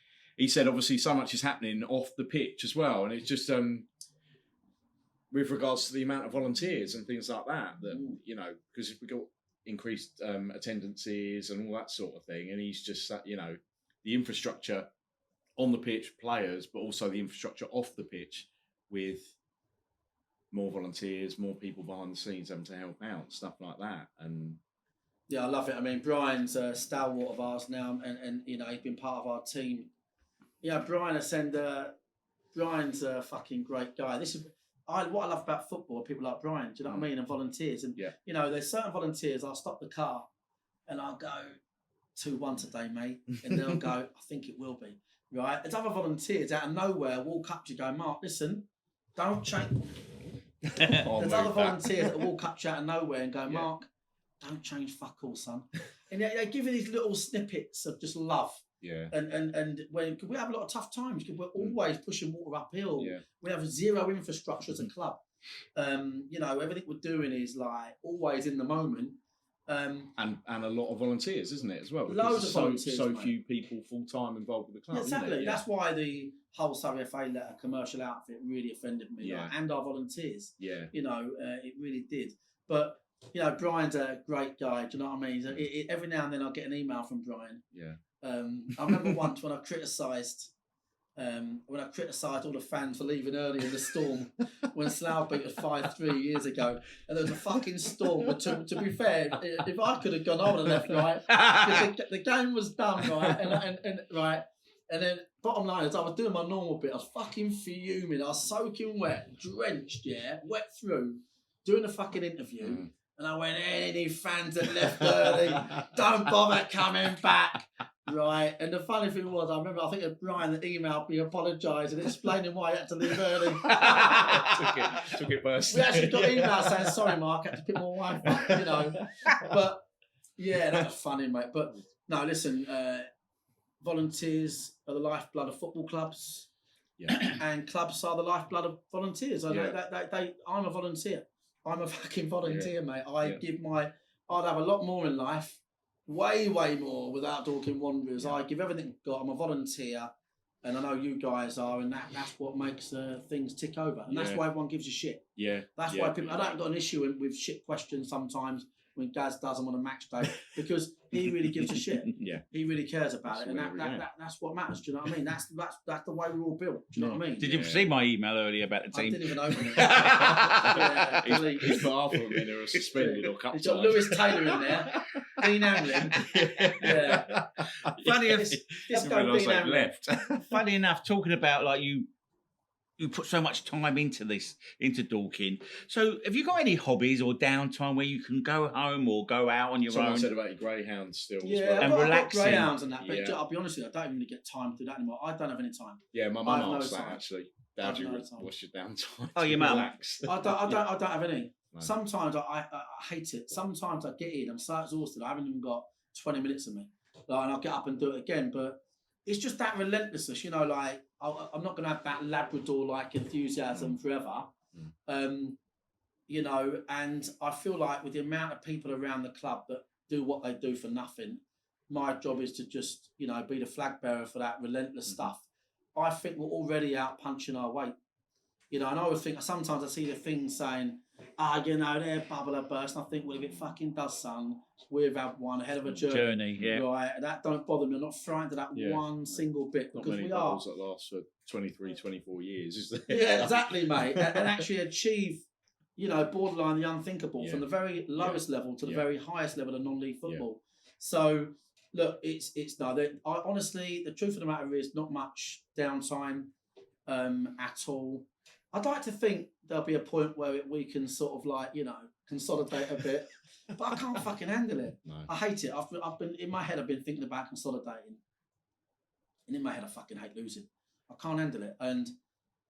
said obviously so much is happening off the pitch as well, and it's just with regards to the amount of volunteers and things like that, you know, because if we got increased attendances and all that sort of thing, and he's just, you know, the infrastructure on the pitch, players, but also the infrastructure off the pitch with more volunteers, more people behind the scenes having to help out, stuff like that. And yeah, I love it. I mean, Brian's a stalwart of ours now, and you know, he's been part of our team. Yeah, Brian's a fucking great guy. This is what I love about football. People like Brian, do you know what I mean? And volunteers, and you know, there's certain volunteers. I'll stop the car, and I'll go 2-1 today, mate, and they'll go, I think it will be. Right? There's other volunteers out of nowhere walk up to you, go, Mark, listen, don't change. There's other volunteers that walk up to you out of nowhere and go, Mark, don't change fuck all, son. And they give you these little snippets of just love. Yeah. And when we have a lot of tough times because we're always pushing water uphill. Yeah. We have zero infrastructure as a club. You know, everything we're doing is like always in the moment. And a lot of volunteers, isn't it, as well? Loads of volunteers. So few people full time involved with the club. Yeah, exactly. Isn't it? That's why the whole Surrey FA letter commercial outfit really offended me, like, and our volunteers. Yeah. You know, it really did. But you know, Brian's a great guy. Do you know what I mean? So every now and then I'll get an email from Brian. Yeah. I remember once when I criticised all the fans for leaving early in the storm when Slough beat us 5-3 years ago, and there was a fucking storm. But to be fair, if I could have gone, I would have left, right? The game was done, right? And right, and then bottom line is I was doing my normal bit. I was fucking fuming. I was soaking wet, drenched, wet through, doing a fucking interview. And I went, any fans that left early, don't bother coming back. Right, and the funny thing was, I think it was Brian that emailed me apologising and explaining why he had to leave early. took it first. We actually got emails saying, sorry Mark, I had to pick my wife up, you know. But yeah, that was funny, mate. But no, listen, volunteers are the lifeblood of football clubs. Yeah. And clubs are the lifeblood of volunteers. I'm a volunteer. I'm a fucking volunteer, mate. I'd have a lot more in life. Way more without Dorking Wanderers. I give everything I've got. I'm a volunteer, and I know you guys are, and that's what makes things tick over. And that's why everyone gives you shit. Yeah. That's why people. I don't got an issue with shit questions sometimes when Gaz does them on a match day because he really gives a shit. He really cares about it, and that's what matters. Do you know what I mean? That's the way we're all built. Do you know what I mean? Did you see my email earlier about the team? I didn't even open it. He's put half of them in or suspended or cut. He's got Lewis Taylor in there. Dean Hamlin. Yeah. Funny enough, talking about like you put so much time into Dorking. So have you got any hobbies or downtime where you can go home or go out on your own? Someone said about your greyhounds still. Yeah, and relaxing. I've got greyhounds and that, but I'll be honest with you, I don't even really get time to do that anymore. I don't have any time. Yeah, my mum asked that actually. What's your downtime? Oh, your mum. I don't have any. No. Sometimes I hate it. Sometimes I get in, I'm so exhausted, I haven't even got 20 minutes of me. Like, and I'll get up and do it again. But it's just that relentlessness, you know, like I'm not going to have that Labrador-like enthusiasm forever. You know, and I feel like with the amount of people around the club that do what they do for nothing, my job is to just, you know, be the flag bearer for that relentless stuff. I think we're already out punching our weight. You know, and I always think, sometimes I see the things saying, you know, they're bubble burst. And I think, well, if it fucking does, son, we've had one hell of a journey. Right, and that don't bother me. I'm not frightened of that one single bit. Not because many we are. That last for 23, 24 years, is there? Yeah, exactly, mate. and actually achieve, you know, borderline the unthinkable from the very lowest level to the very highest level of non-league football. So, look, it's honestly, the truth of the matter is not much downtime at all. I'd like to think there'll be a point where we can sort of like, you know, consolidate a bit, but I can't fucking handle it. No. I hate it. I've been in my head. I've been thinking about consolidating, and in my head, I fucking hate losing. I can't handle it, and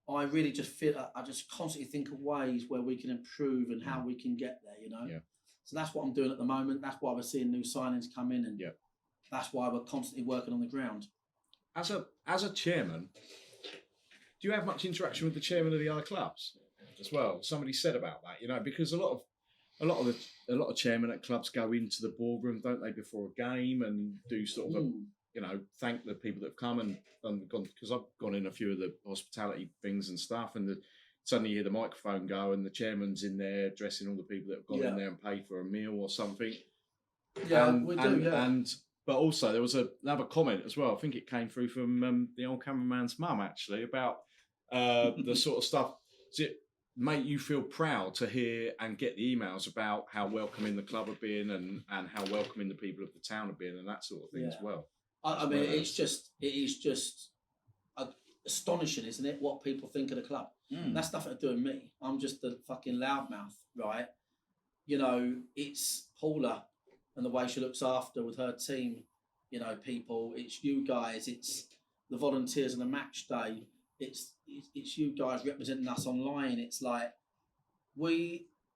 I really just feel. I just constantly think of ways where we can improve and how we can get there. You know. Yeah. So that's what I'm doing at the moment. That's why we're seeing new signings come in, and that's why we're constantly working on the ground. As a chairman. Do you have much interaction with the chairman of the other clubs as well? Somebody said about that, you know, because a lot of chairmen at clubs go into the boardroom, don't they, before a game and do sort of you know, thank the people that have come and gone, because I've gone in a few of the hospitality things and stuff, and suddenly you hear the microphone go and the chairman's in there dressing all the people that have gone in there and paid for a meal or something. Yeah, we do. But also there was another comment as well. I think it came through from the old cameraman's mum actually about the sort of stuff. Does it make you feel proud to hear and get the emails about how welcoming the club have been and how welcoming the people of the town have been and that sort of thing as well? I mean, it is just astonishing, isn't it? What people think of the club. That's nothing to do with me. I'm just the fucking loudmouth, right? You know, it's Paula and the way she looks after with her team. You know, people. It's you guys. It's the volunteers on the match day. It's you guys representing us online. It's like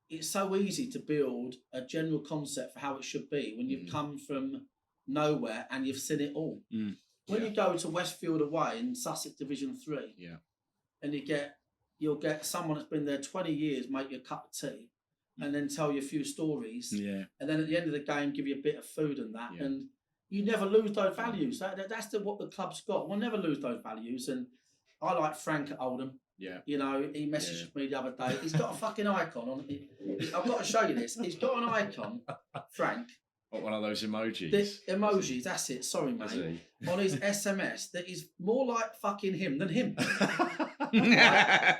it's so easy to build a general concept for how it should be when you've come from nowhere and you've seen it all. When you go to Westfield away in Sussex Division 3, and you'll get someone that's been there 20 years make you a cup of tea and then tell you a few stories, and then at the end of the game give you a bit of food and that, and you never lose those values. That's what the club's got. We'll never lose those values. And I like Frank at Oldham. You know, he messaged me the other day. He's got a fucking icon on it. I've got to show you this. He's got an icon, Frank. What, one of those emojis? The emojis, that's it. Sorry, mate. On his SMS, that is more like fucking him than him.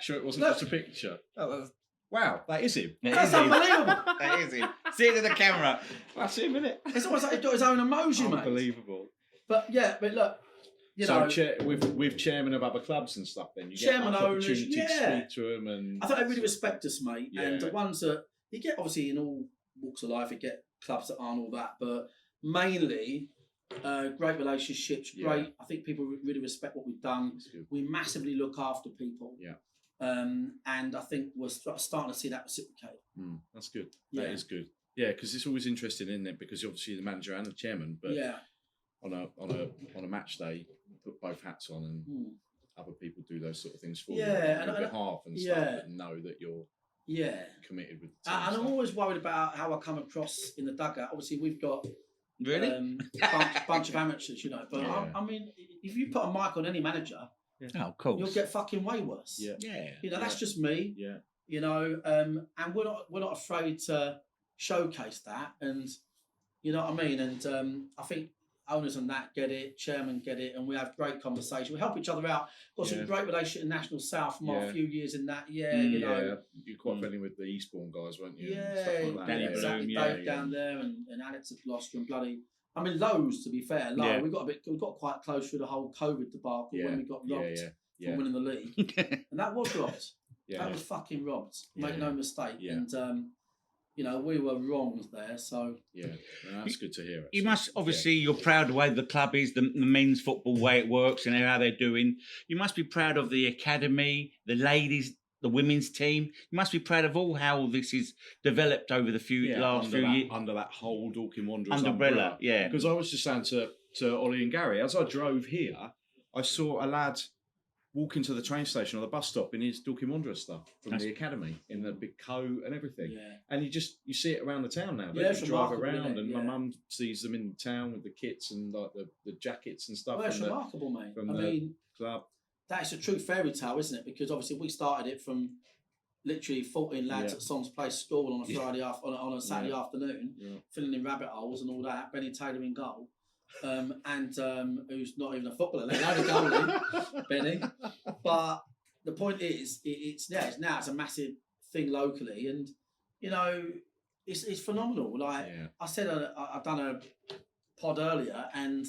Sure, it wasn't just a picture. Wow, that is him. That's unbelievable. That is him. See it in the camera. That's him, isn't it? It's almost like he's got his own emoji, mate. Unbelievable. But look, you know, with chairman of other clubs and stuff, then you chairman get owners, opportunity to speak to them, and I think they really respect us, mate. And the ones that you get, obviously, in all walks of life, you get clubs that aren't all that, but mainly great relationships. Great. I think people really respect what we've done. We massively look after people. And I think we're starting to see that reciprocate. That's good. That is good. Yeah, because it's always interesting, isn't it? Because obviously the manager and the chairman, but on a match day, put both hats on, and other people do those sort of things for you on your behalf and stuff, but know that you're committed with the team. And I'm always worried about how I come across in the dugout. Obviously, we've got bunch of amateurs, you know. But I mean, if you put a mic on any manager, of course, you'll get fucking way worse. You know, that's just me. You know, and we're not afraid to showcase that, and you know what I mean. And I think owners and that get it, chairman get it, and we have great conversation. We help each other out. Got some great relationship in National South from our few years in that. You know, you're quite friendly with the Eastbourne guys, weren't you? Danny exactly. Bloom, Dave down there, and Alex at Gloucester, and bloody. I mean, loads to be fair. We got quite close through the whole COVID debacle when we got robbed from winning the league, and that was robbed. That was fucking robbed. Make no mistake. And you know, we were wrong there. So that's good to hear. Actually. You must obviously you're proud of the way the club is, the men's football way it works, and how they're doing. You must be proud of the academy, the ladies, the women's team. You must be proud of how this is developed over the last few years under that whole Dorking Wanderers umbrella. Because I was just saying to Ollie and Gary, as I drove here, I saw a lad walk into the train station or the bus stop in his Dorking Wanderers stuff from the academy in the big coat and everything. And you see it around the town now. They drive around, and my mum sees them in town with the kits and like the jackets and stuff. Well, it's remarkable, mate. From the club. That's a true fairy tale, isn't it? Because obviously we started it from literally 14 lads at Sons Place School on a Friday on a Saturday afternoon, filling in rabbit holes and all that. Benny Taylor in goal. And who's not even a footballer, let alone a goalie, Benny. But the point is, it's a massive thing locally, and you know, it's phenomenal. Like I said, I've done a pod earlier, and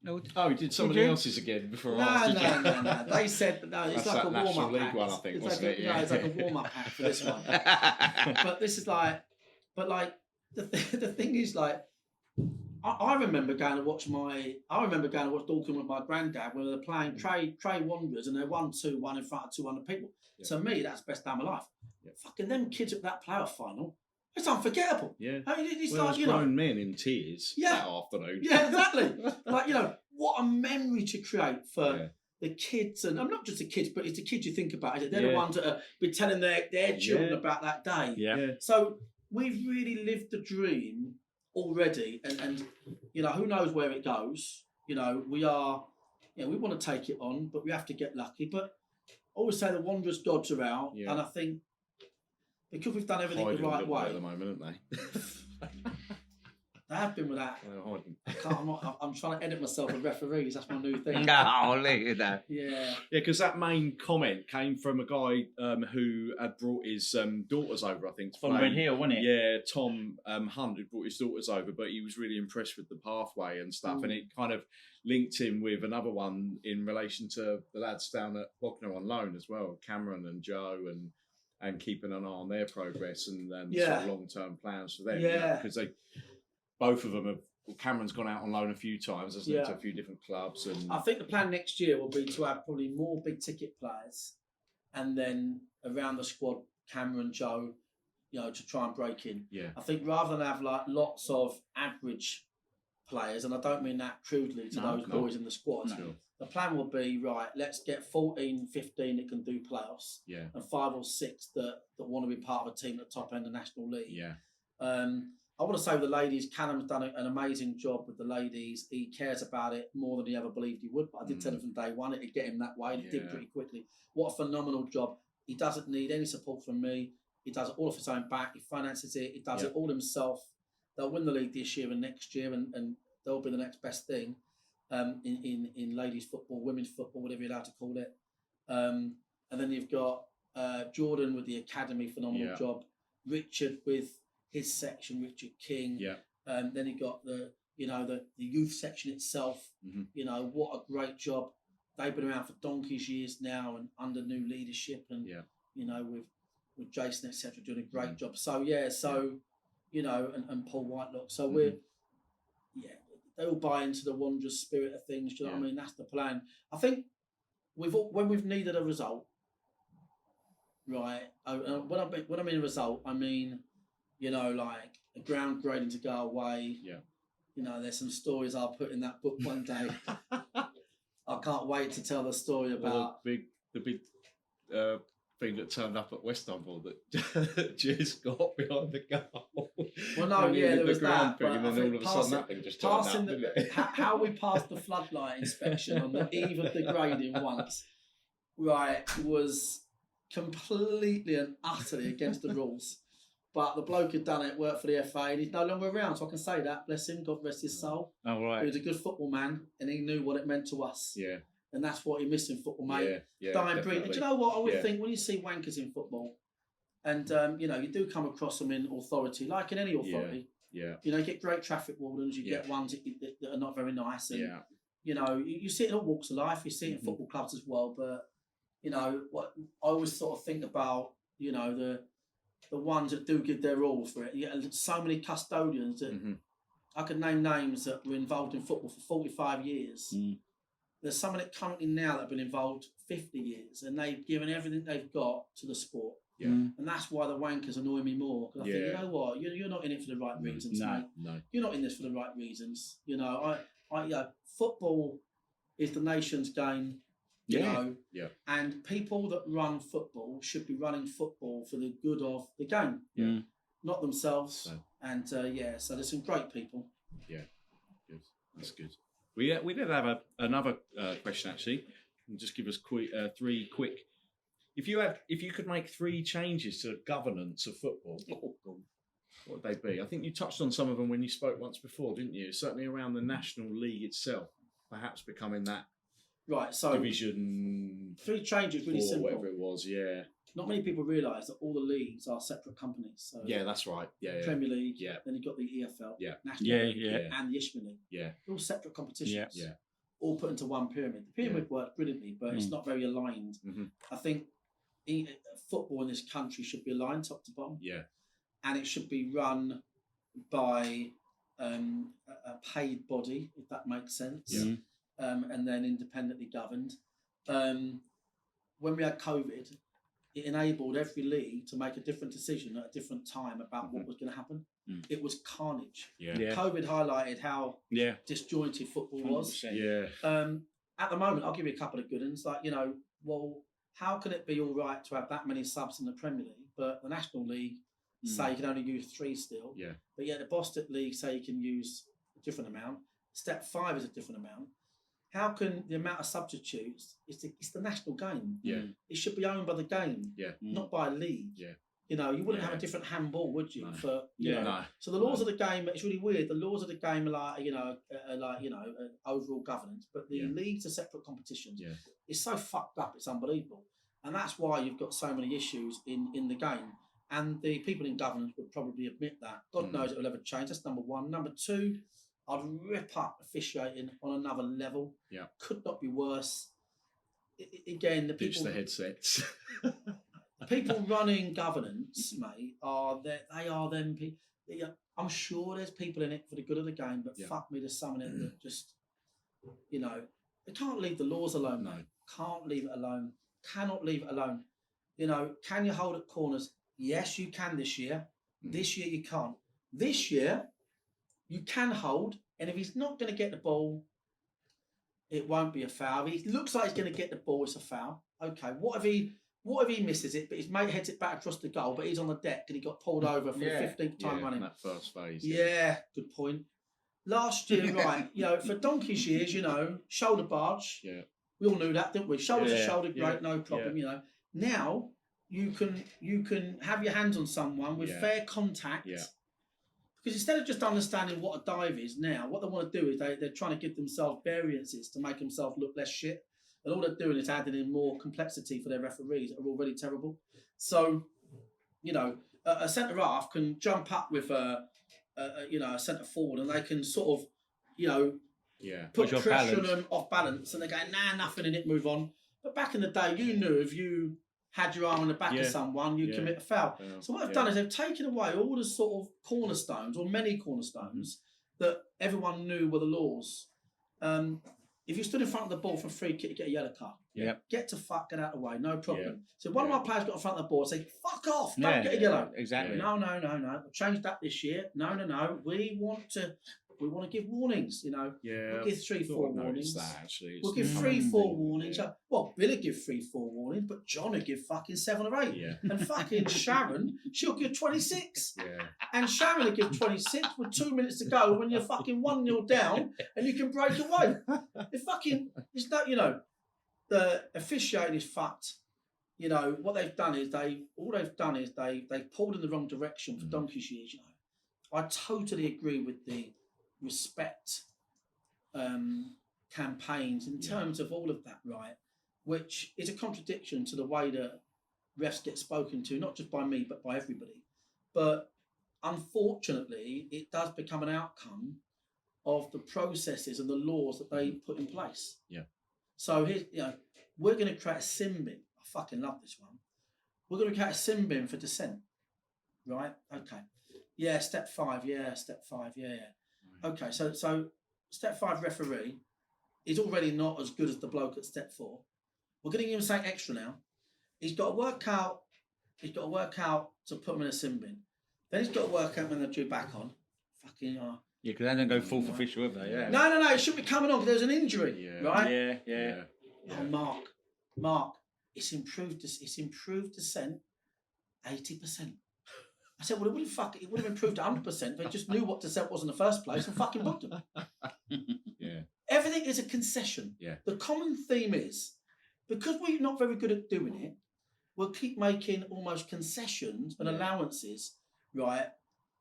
we did somebody else's again before. No. They said it's that's like a warm up act. One, I think, it's like a warm up act for this one. But this is like, the thing is like. I remember going to watch Dorking with my granddad when they were playing Trey Wanderers, and they won 2-1 in front of 200 people. To me, that's the best day of my life. Fucking them kids at that playoff final, it's unforgettable. I mean, it's like, you know, grown men in tears that afternoon. Exactly. Like, you know, what a memory to create for the kids, and not just the kids, but it's the kids you think about. They're the ones that are be telling their children about that day. So we've really lived the dream already, and you know, who knows where it goes. You know, we want to take it on, but we have to get lucky. But always say the Wanderers' gods are out, and I think because we've done everything the right way at the moment, aren't they? They have been with that. I'm trying to edit myself with referees. That's my new thing. No, look at that. Yeah. Yeah, because that main comment came from a guy who had brought his daughters over, I think. From Red Hill, wasn't it? Yeah, Tom Hunt, who brought his daughters over, but he was really impressed with the pathway and stuff. And it kind of linked him with another one in relation to the lads down at Bognor on loan as well, Cameron and Joe, and keeping an eye on their progress and sort of long-term plans for them. Yeah. Because both of them have. Cameron's gone out on loan a few times, hasn't he, to a few different clubs. And I think the plan next year will be to have probably more big-ticket players, and then around the squad, Cameron, Joe, to try and break in. Yeah. I think rather than have like lots of average players, and I don't mean that crudely to those boys in the squad. Sure. The plan will be, right, let's get 14, 15 that can do playoffs, and 5 or 6 that want to be part of a team at the top end of the National League. Yeah. I want to say with the ladies, Callum's done an amazing job with the ladies. He cares about it more than he ever believed he would. But I did tell him from day one it'd get him that way, and it did pretty quickly. What a phenomenal job. He doesn't need any support from me. He does it all off his own back. He finances it. He does it all himself. They'll win the league this year and next year, and they'll be the next best thing in ladies football, women's football, whatever you're allowed to call it. And then you've got Jordan with the academy, phenomenal job. Richard with his section, Richard King. Yeah. Then you got the youth section itself. What a great job. They've been around for donkey's years now and under new leadership and with Jason etc. doing a great job. So and Paul Whitelock. So they all buy into the Wanderers spirit of things. Do you know what I mean? That's the plan. I think when we've needed a result, right? When I mean a result, I mean like a ground grading to go away. Yeah. There's some stories I'll put in that book one day. I can't wait to tell the story about the big thing that turned up at West Humble that just got behind the goal. Well, no, there was that. Thing, and then all of a sudden that thing just turned up, didn't it? How we passed the floodlight inspection on the eve of the grading once, right, was completely and utterly against the rules. But the bloke had done it, worked for the FA, and he's no longer around, so I can say that. Bless him, God rest his soul. Oh, right. He was a good football man, and he knew what it meant to us. Yeah. And that's what he missed in football, mate. Yeah, dying breed. And do you know what I would think when you see wankers in football, and you do come across them in authority, like in any authority. Yeah. You get great traffic wardens, you get ones that are not very nice, and you see it in all walks of life. You see it in football clubs as well. But what I always sort of think about, the ones that do give their all for it. You get so many custodians that I could name names that were involved in football for 45 years. There's some that currently now that have been involved 50 years, and they've given everything they've got to the sport. Yeah. And that's why the wankers annoy me more. Because I think, you know what, you're not in it for the right reasons, mate. No. You're not in this for the right reasons. Football is the nation's game. And people that run football should be running football for the good of the game, not themselves. So. And so there's some great people. Yeah, good. That's good. We did have another question actually. Just give us 3 quick. If you could make 3 changes to the governance of football, what would they be? I think you touched on some of them when you spoke once before, didn't you? Certainly around the National League itself, perhaps becoming that. Right, so Division 3 changes, really simple. Whatever it was, yeah. Not many people realise that all the leagues are separate companies. So that's right. Yeah, Premier League. Yeah. Then you've got the EFL. Yeah. National League. And the Ishmael League. Yeah. They're all separate competitions. Yeah. All put into one pyramid. The pyramid worked brilliantly, but it's not very aligned. I think football in this country should be aligned top to bottom. Yeah. And it should be run by a paid body, if that makes sense. Yeah. And then independently governed. When we had COVID, it enabled every league to make a different decision at a different time about what was going to happen. It was carnage. Yeah. COVID highlighted how disjointed football was. Yeah. At the moment, I'll give you a couple of good ones. Like, how can it be all right to have that many subs in the Premier League, but the National League say you can only use 3 still? Yeah. But yet the Boston League say you can use a different amount. Step 5 is a different amount. How can the amount of substitutes? It's the national game. Yeah. It should be owned by the game, not by a league. Yeah. You know, you wouldn't have a different handball, would you? No. For you know. No. So the laws of the game, it's really weird. The laws of the game are like overall governance, but the leagues are separate competitions. Yeah. It's so fucked up. It's unbelievable, and that's why you've got so many issues in the game. And the people in governance would probably admit that. God knows it will ever change. That's number one. Number two, I'd rip up officiating on another level. Yeah. Could not be worse. Again, the Ditch people, the headsets. people running governance, mate, they are them people. I'm sure there's people in it for the good of the game, but fuck me, there's some in it that just, they can't leave the laws alone, mate. Can't leave it alone. Cannot leave it alone. Can you hold at corners? Yes, you can this year. This year you can't. This year you can hold, and if he's not going to get the ball, it won't be a foul. If he looks like he's going to get the ball, it's a foul. Okay, what if he misses it, but his mate heads it back across the goal, but he's on the deck and he got pulled over for the 15th time running? That first phase. Yeah, good point. Last year, right, for donkey's years, shoulder barge. Yeah. We all knew that, didn't we? Shoulder to shoulder, great, no problem, Now you can have your hands on someone with fair contact. Yeah. Because instead of just understanding what a dive is now, what they want to do is they're trying to give themselves variances to make themselves look less shit. And all they're doing is adding in more complexity for their referees that are already terrible. So, a centre half can jump up with a centre forward, and they can sort of, put pressure on them off balance, and they go, nah, nothing in it, move on. But back in the day, you knew if you had your arm on the back of someone, you commit a foul. Yeah. So what they've done is they've taken away all the sort of cornerstones, or many cornerstones, that everyone knew were the laws. If you stood in front of the ball for a free kick, you get a yellow card. Yeah. Get out of the way, no problem. Yeah. So one of my players got in front of the ball and say, fuck off, don't get a yellow. Exactly. No. We'll change that this year. No. We want to give warnings, We'll give 3-4 warnings. That, actually. We'll give 3-4 warnings. Yeah. Well, Billy give 3-4 warnings, but John will give fucking 7 or 8. Yeah. And fucking Sharon, she'll give 26. Yeah. And Sharon will give 26 with 2 minutes to go when you're fucking 1-0 down and you can break away. It's not, the officiating is fucked. What they've done is they pulled in the wrong direction for donkey's years, I totally agree with the respect campaigns in terms of all of that, right? Which is a contradiction to the way that refs get spoken to, not just by me, but by everybody. But unfortunately, it does become an outcome of the processes and the laws that they put in place. Yeah. So here's, we're going to create a sin bin. I fucking love this one. We're going to create a sin bin for dissent, right? Okay. Yeah, step 5. Yeah, step 5. Yeah. Okay, so step 5 referee is already not as good as the bloke at step 4. We're going to give him something extra now. He's got to work out to put him in a sin bin. Then he's got to work out when they're due back on. Fucking yeah, because they don't go fourth official, have they? Yeah. No, it shouldn't be coming on because there's an injury, right? Yeah. Oh, Mark, it's improved dissent 80%. I said, well, it would have improved 100% if they just knew what dissent was in the first place and fucking booked them. Yeah. Everything is a concession. Yeah. The common theme is, because we're not very good at doing it, we'll keep making almost concessions and allowances, right?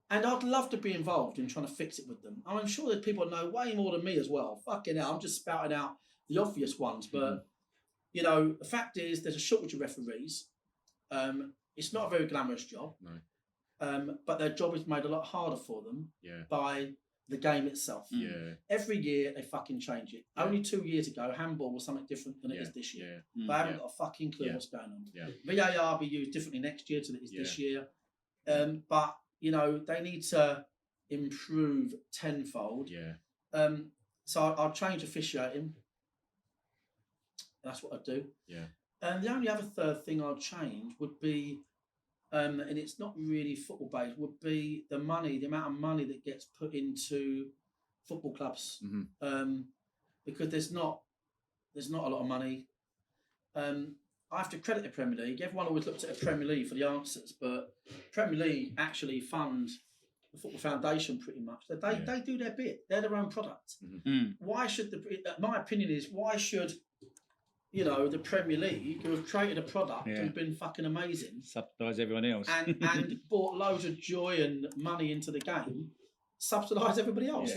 And I'd love to be involved in trying to fix it with them. I'm sure there's people that know way more than me as well. Fucking hell, I'm just spouting out the obvious ones. But, the fact is there's a shortage of referees. It's not a very glamorous job. No. But their job is made a lot harder for them by the game itself. Yeah. Every year they fucking change it. Yeah. Only 2 years ago, handball was something different than it is this year. Yeah. They haven't got a fucking clue what's going on. Yeah. VAR will be used differently next year than it is this year. But, they need to improve tenfold. Yeah. So I'll change officiating. That's what I'd do. Yeah. And the only other third thing I'd change would be, and it's not really football based, would be the amount of money that gets put into football clubs. Mm-hmm. Because there's not a lot of money. I have to credit the Premier League. Everyone always looks at the Premier League for the answers, but Premier League actually fund the Football Foundation pretty much. They do their bit. They're their own product. Why should my opinion is, why should, the Premier League, who have created a product and been fucking amazing, subsidise everyone else, and brought loads of joy and money into the game, subsidise everybody else?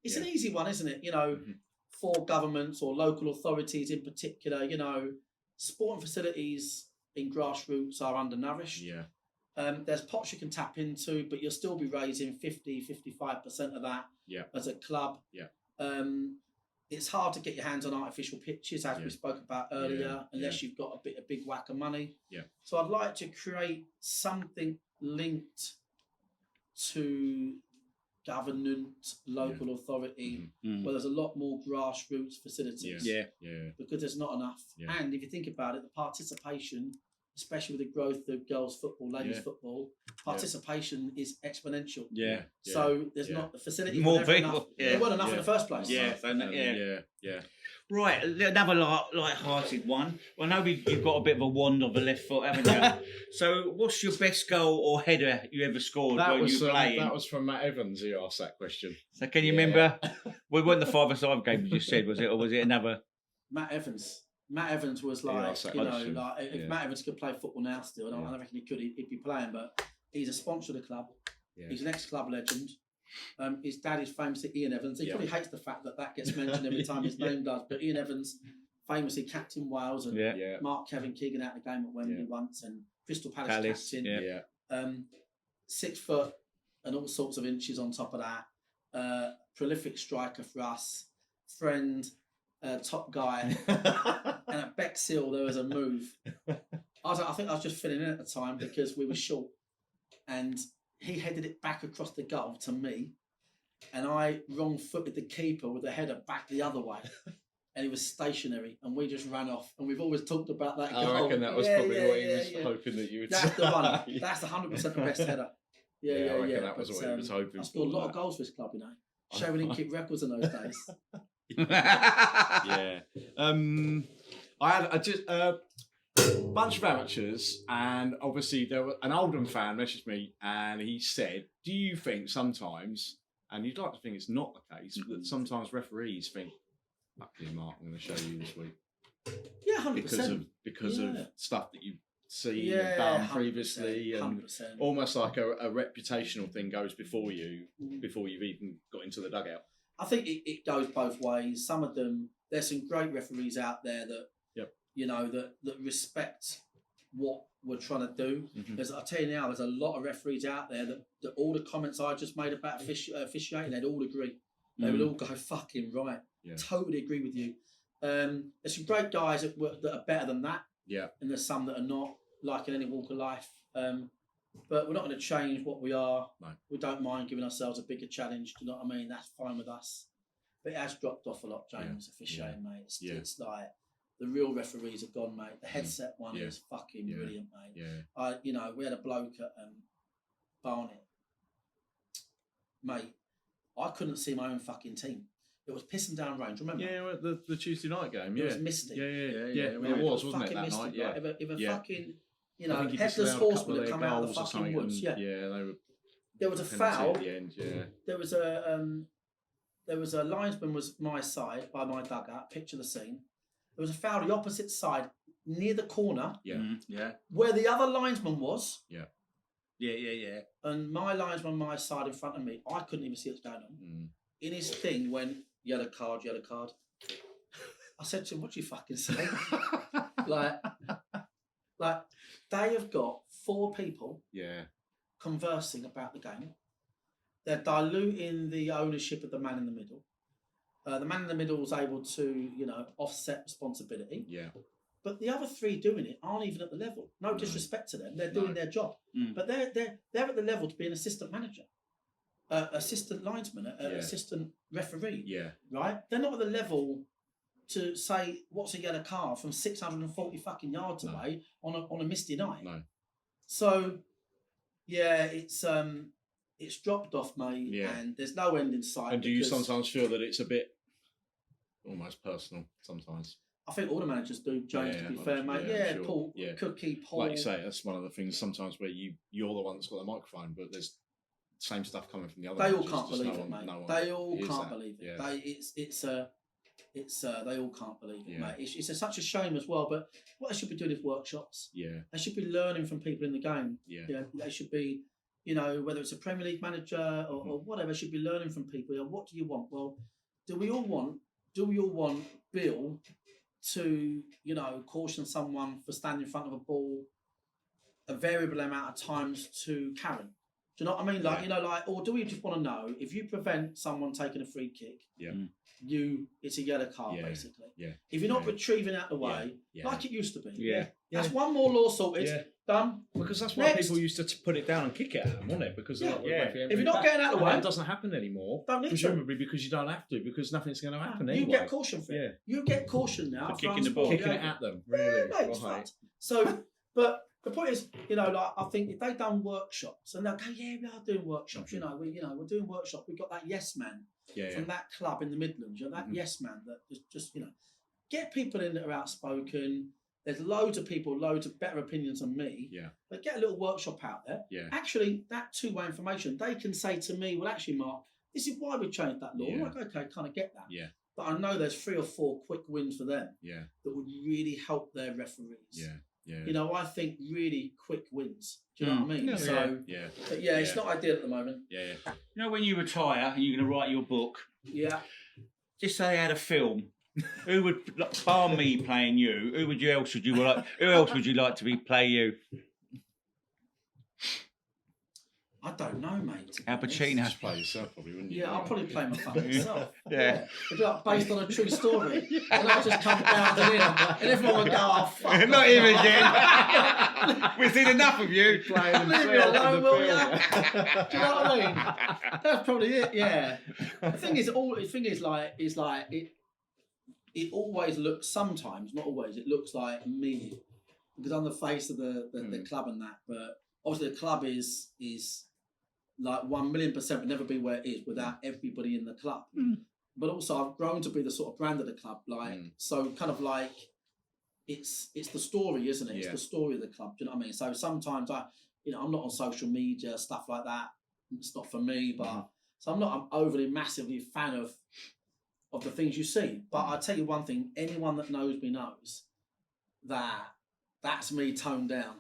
It's an easy one, isn't it? For governments or local authorities in particular, sporting facilities in grassroots are undernourished. There's pots you can tap into, but you'll still be raising 50-55% of that as a club. It's hard to get your hands on artificial pitches, as we spoke about earlier, unless you've got a big whack of money. So I'd like to create something linked to government, local authority, where there's a lot more grassroots facilities. Because there's not enough. And if you think about it, the participation, especially with the growth of girls' football, ladies' football, participation is exponential. So there's not the facility. More people. Enough. There weren't enough in the first place. Right, another light-hearted one. Well, I know you've got a bit of a wand of a left foot, haven't you? So, what's your best goal or header you ever scored when you were playing? That was from Matt Evans who asked that question. So, can you remember? We weren't the 5-a-side game you just said, was it, or was it another? Matt Evans. Matt Evans was if Matt Evans could play football now still, and I reckon he could, he'd be playing, but he's a sponsor of the club. He's an ex-club legend. His dad is famously Ian Evans. He probably hates the fact that gets mentioned every time his name does, but Ian Evans famously captain Wales, and Mark Kevin Keegan out of the game at Wembley once, and Crystal Palace captain. 6 foot and all sorts of inches on top of that. Prolific striker for us. Friend, top guy. And at Bexhill there was a move. I think I was just filling in at the time because we were short, and he headed it back across the goal to me, and I wrong-footed the keeper with the header back the other way, and he was stationary, and we just ran off. And we've always talked about that goal. I reckon that was probably what he was hoping that you would say. That's the one. That's 100% the best header. I reckon that was what he was hoping for. I scored a lot of goals for this club, Shame we didn't keep records in those days. I had just a bunch of amateurs, and obviously there was an Oldham fan messaged me, and he said, "Do you think sometimes?" And you'd like to think it's not the case, but sometimes referees think, "Fuck you, Mark, I'm going to show you this week." Yeah, 100%. Because of stuff that you've seen and done previously, and 100%. almost like a reputational thing goes before you've even got into the dugout. I think it goes both ways. Some of them, there's some great referees out there that that respect what we're trying to do. I tell you now, there's a lot of referees out there that all the comments I just made about officiating, they'd all agree. They would all go, fucking right. Totally agree with you. There's some great guys that are better than that. And there's some that are not, like in any walk of life. But we're not going to change what we are. No. We don't mind giving ourselves a bigger challenge. Do you know what I mean? That's fine with us. But it has dropped off a lot, James, officiating, mate. It's like the real referees are gone, mate. The headset one is fucking brilliant, mate. We had a bloke at Barnet. Mate, I couldn't see my own fucking team. It was pissing down rain. Do you remember? Yeah, the Tuesday night game. It was misty. Yeah. It was, wasn't it, that misty, night? Yeah. If a fucking, headless horseman had come out of the fucking woods. There was a foul. At the end, There was a linesman was my side by my dugout. Picture the scene. There was a foul the opposite side near the corner. Where the other linesman was. And my linesman, my side in front of me, I couldn't even see what's going on. In his thing, went yellow card. I said to him, "What do you fucking say?" like they have got 4 people conversing about the game. They're diluting the ownership of the man in the middle. The man in the middle is able to, offset responsibility. But the other 3 doing it aren't even at the level. No disrespect to them. They're doing their job. But they're at the level to be an assistant manager, assistant linesman, assistant referee. Right? They're not at the level to say what's a yellow card from 640 fucking yards away on a misty night. No. So, it's dropped off, mate, and there's no end in sight. And do you sometimes feel that it's a bit almost personal sometimes? I think all the managers do, James, to be fair, mate. Sure. Paul, Cookie, Paul. Like you say, that's one of the things sometimes where you're the one that's got the microphone, but there's same stuff coming from the other. They all managers, can't just believe no it, one- mate. no one They all hears can't that. believe it. Yeah. They all can't believe it, Yeah. mate. It's such a shame as well. But what they should be doing is workshops. Yeah. They should be learning from people in the game. Yeah. You know, they should be, you know, whether it's a Premier League manager or whatever, should be learning from people. You know, what do you want? Well, do we all want Bill to, you know, caution someone for standing in front of a ball a variable amount of times to Karen? Do you know what I mean? Like, you know, like, or do we just want to know if you prevent someone taking a free kick, it's a yellow card, basically. Yeah. If you're not retrieving out the way, Yeah. like it used to be. Yeah. That's one more law sorted. Yeah. Done. Because that's why Next. people used to put it down and kick it at them, wasn't it? Because Yeah. if If you're not getting out of the way, it doesn't happen anymore. Don't need to. Presumably because you don't have to, because nothing's going to happen You anyway. get caution for it. Yeah. You get caution now For for kicking the ball. unsporting Kicking it behaviour. at them. Yeah, Really. mate, it's Right. fucked. So, but the point is, you know, like I think if they done workshops and they'll go, yeah, we are doing workshops. You know, we're doing workshops. We've got that yes man from that club in the Midlands. You know, that yes man that just you know, get people in that are outspoken. There's loads of people, loads of better opinions than me. Yeah. But get a little workshop out there. Yeah. Actually, that two-way information, they can say to me, well, actually, Mark, this is why we changed that law. I'm Yeah. like, okay, kind of get that. Yeah. But I know there's 3 or 4 quick wins for them Yeah. that would really help their referees. Yeah. Yeah. You know, I think really quick wins. Do you know what I mean? Yeah. So, Yeah. but yeah, it's Yeah. not ideal at the moment. Yeah. You know, when you retire and you're going to write your book, Yeah. just say you had a film. Who would, like, bar me playing you? Who else would you like? Who else would you like to play you? I don't know, mate. to be Al honest. Pacino. Just play yourself, probably, wouldn't you? Yeah, I'll probably play my fucking self. Yeah. It'd be like based on a true story. And I'll just come down in and everyone would go, oh, fuck. Not him again. We've seen enough of you. Playing Leave me himself alone, in the will film. ya? Do you know what I mean? That's probably it, yeah. The thing is, it always looks, sometimes, not always, it looks like me. Because I'm the face of the club and that. But obviously the club is like 1,000,000% would never be where it is without everybody in the club. But also I've grown to be the sort of brand of the club, like so kind of like it's the story, isn't it? It's the story of the club. Do you know what I mean? So sometimes I'm not on social media, stuff like that. It's not for me, but so I'm not an overly massively fan of the things you see. But I tell you one thing, anyone that knows me knows that that's me toned down.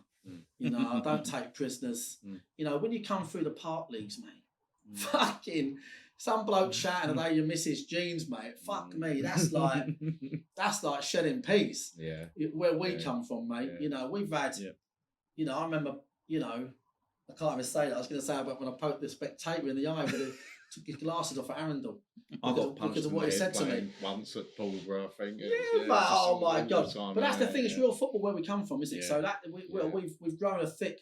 You know, I don't take prisoners. You know, when you come through the park leagues, mate, fucking some bloke shouting about your missus' jeans, mate. Fuck me, that's like shedding peace. Yeah. Where we come from, mate. Yeah. You know, we've had. You know, I remember. You know, I can't even say that. I was going to say about when I poked the spectator in the eye, but it took his glasses off at Arundel. I got punched because of in what the he head said to me. playing once at Paulsborough, I think. Yeah, but oh my god! But that's the thing; it's real football where we come from, isn't it? Yeah. So that we've grown a thick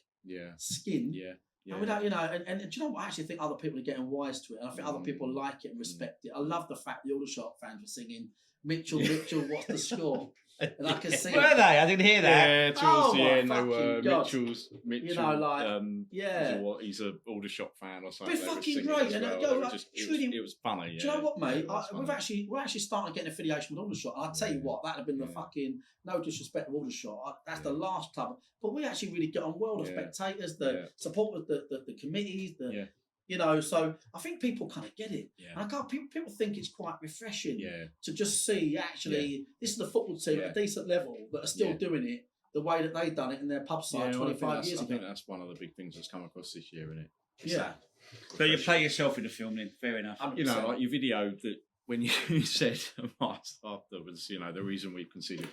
skin. Yeah. And we don't, you know, and do you know what? I actually think other people are getting wise to it, and I think other people like it and respect it. I love the fact the Aldershot fans were singing "Mitchell, Mitchell, what's the score?" And I can see. Were they? I didn't hear that. Yeah, towards the my end, they fucking were God. Mitchell. You know, like, He's a Aldershot fan or something. They're They were fucking singing great, as and well. it goes They were like, just- truly- it was funny. Do you know what, mate? Yeah, it was funny. We're actually starting to get an affiliation with Aldershot. And I tell you what, that'd have been the fucking no disrespect to Aldershot. That's the last club, but we actually really get on well. The spectators, the supporters, the committees, you know. So I think people kind of get it. Yeah. And I can't. People think it's quite refreshing Yeah. to just see actually this is the football team at a decent level that are still doing it the way that they've done it in their pub side 25 years I ago. think that's one of the big things that's come across this year, isn't it? Yeah. So you play yourself in the film then, fair enough. You know, like your video that when you said afterwards, you know, the reason we've conceded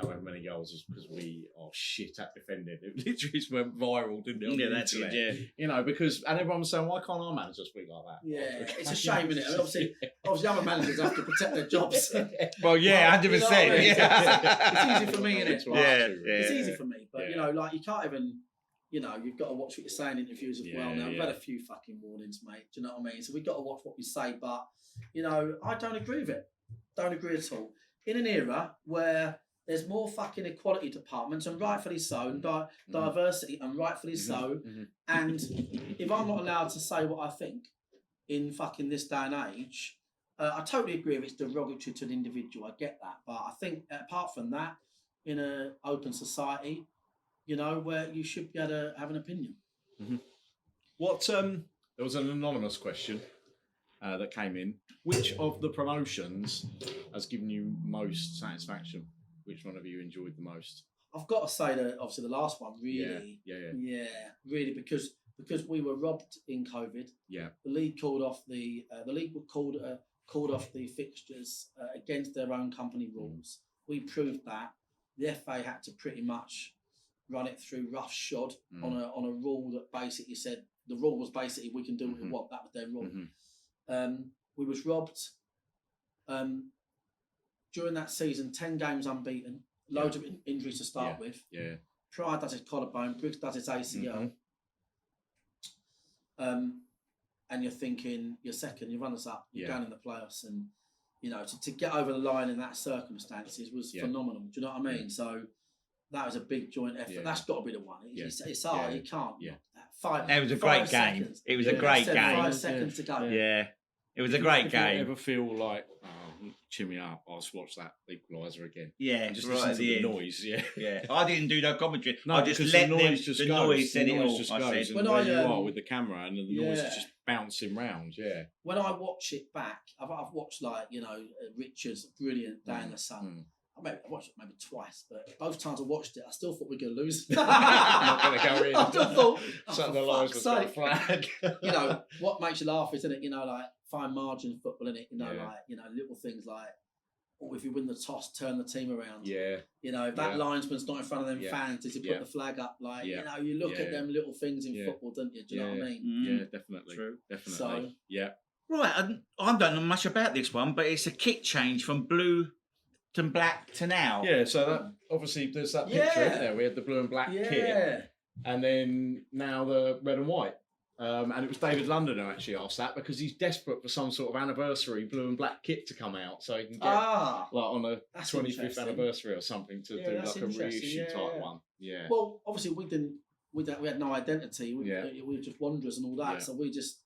however many goals is because we are shit at defending. It literally just went viral, didn't it? on Yeah, the that's internet? it, yeah. You know, and everyone was saying, why can't our managers speak like that? Yeah, it's a shame, isn't it? I mean, obviously, other managers have to protect their jobs. Well, yeah, Well, 100%. you know what I mean? Yeah. It's easy for me, innit? Yeah, It's easy for me, but you know, like you can't even, you know, you've got to watch what you're saying in interviews as well. Now, we've had a few fucking warnings, mate. Do you know what I mean? So we've got to watch what we say, but you know, I don't agree with it. Don't agree at all. In an era where there's more fucking equality departments, and rightfully so, and diversity, and rightfully so. And if I'm not allowed to say what I think in fucking this day and age, I totally agree if it's derogatory to an individual. I get that, but I think apart from that, in an open society, you know, where you should be able to have an opinion. What There was an anonymous question that came in. Which of the promotions has given you most satisfaction? Which one of you enjoyed the most? I've got to say that obviously the last one really, really because we were robbed in COVID. Yeah, the league called off the league called off the fixtures against their own company rules. We proved that the FA had to pretty much run it through roughshod on a rule that basically said the rule was basically we can do what we want. That was their rule. We was robbed during that season. 10 games unbeaten. Loads of injuries to start with. Yeah. Pryor does his collarbone. Briggs does his ACL. And you're thinking you're second, you run us up, you're down in the playoffs, and to get over the line in that circumstances was phenomenal. Do you know what I mean? So that was a big joint effort. That's got to be the one. It's hard. You can't. It was a great game. Seconds. It was a great game. 5 seconds to go. Yeah, it was a great game. You ever feel like, cheer me up, I'll just watch that equaliser again. Yeah, just right listen at to the the end. noise. Yeah. I didn't do no commentary. No, I just because let the noise just the goes. noise said the it noise all. just I goes, said. and where you are with the camera, and the noise is just bouncing round. Yeah. When I watch it back, I've watched Richard's brilliant Day in the Sun. I watched it maybe twice, but both times I watched it, I still thought we were going to lose. Not going to go in. I still thought, Something the lies was got a flag. What makes you laugh, isn't it? Like fine margin football, in it. Little things like, if you win the toss, turn the team around. Yeah. If that linesman's not in front of them fans, does he put the flag up? Like, you look at them little things in football, don't you? Do you know what I mean? Yeah, definitely. True. Definitely. Yeah. Right, I don't know much about this one, but it's a kit change from blue to black to now. Yeah, so that obviously there's that picture in there. We had the blue and black kit, and then now the red and white. And it was David London who actually asked that because he's desperate for some sort of anniversary blue and black kit to come out, so he can get on a 25th anniversary or something to do like a reissue type one. Yeah. Well, obviously we had no identity. We were just wanderers and all that, so we just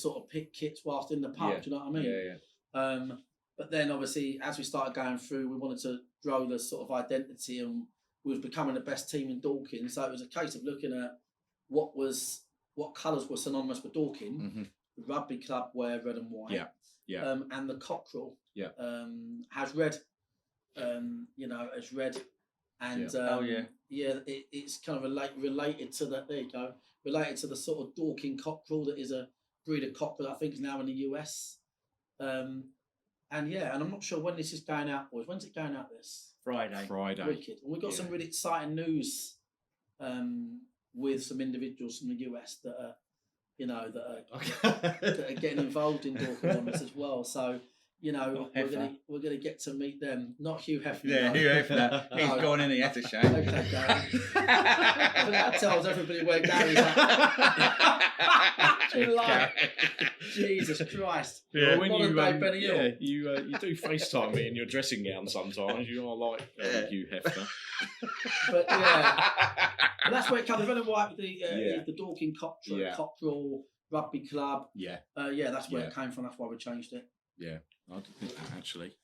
sort of picked kits whilst in the pub. Do you know what I mean? Yeah. But then obviously as we started going through, we wanted to grow the sort of identity, and we was becoming the best team in Dorking. So it was a case of looking at what colours were synonymous with Dorking. The rugby club wear red and white. Yeah. And the cockerel. Has red. As red. And it's kind of related to that. There you go. Related to the sort of Dorking cockerel that is a breed of cockerel that I think is now in the US. And I'm not sure when this is going out, boys. When's it going out? This Friday. Wicked. And we've got some really exciting news with some individuals from the US that are, that are getting involved in Dorking on this as well. So, we're gonna get to meet them. Not Hugh Hefner. Yeah, Hugh Hefner. He's gone in. He had to show. Okay, Gary. I think that tells everybody where Gary's at. Jesus Christ. Yeah, when modern day Benny Hill. You do FaceTime me in your dressing gown sometimes. You are like Hugh Hefner. But but that's where it comes. The red and white, the Dorking Cockerel Rugby Club. That's where it came from. That's why we changed it. Yeah, I didn't think that actually.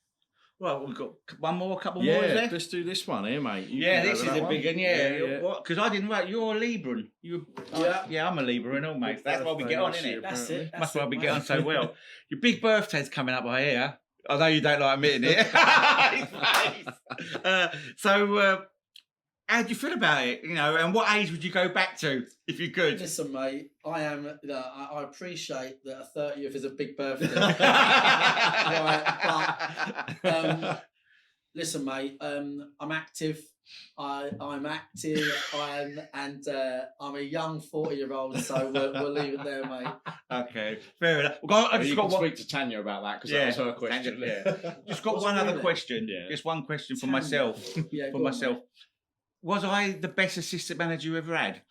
Well, we've got a couple more, is there? Let's do this one here, mate. This is a big one, Because I didn't write, you're a Libran. I'm a Libra and all, mate. That's why we get on, innit? That's it. That's why we get on so well. Your big birthday's coming up, I hear. I know you don't like admitting it. How do you feel about it? And what age would you go back to if you could? Listen, mate, I appreciate that a 30th is a big birthday. But listen, mate, I'm active. I'm active. I'm a young 40-year-old, so we'll leave it there, mate. Okay, fair enough. I just got speak to Tanya about that because that was her question. Just got one other question. Just one question for myself. For myself. Was I the best assistant manager you ever had?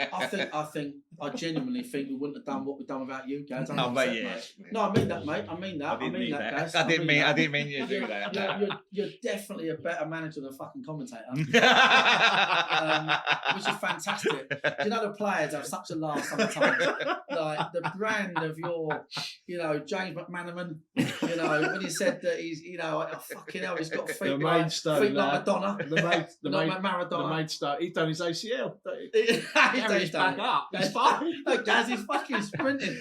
I genuinely think we wouldn't have done what we've done without you, guys. No, mate. No, I mean that, mate. I mean that, guys. I didn't mean you to do that. You're definitely a better manager than a fucking commentator, which is fantastic. Do you know the players have such a laugh sometimes? Like the brand of your, James McManaman. When he said that he's, fucking hell, he's got feet like Madonna. The Maidstone. He's done his ACL. Gary's back up. He's fine. No, Gaz is fucking sprinting.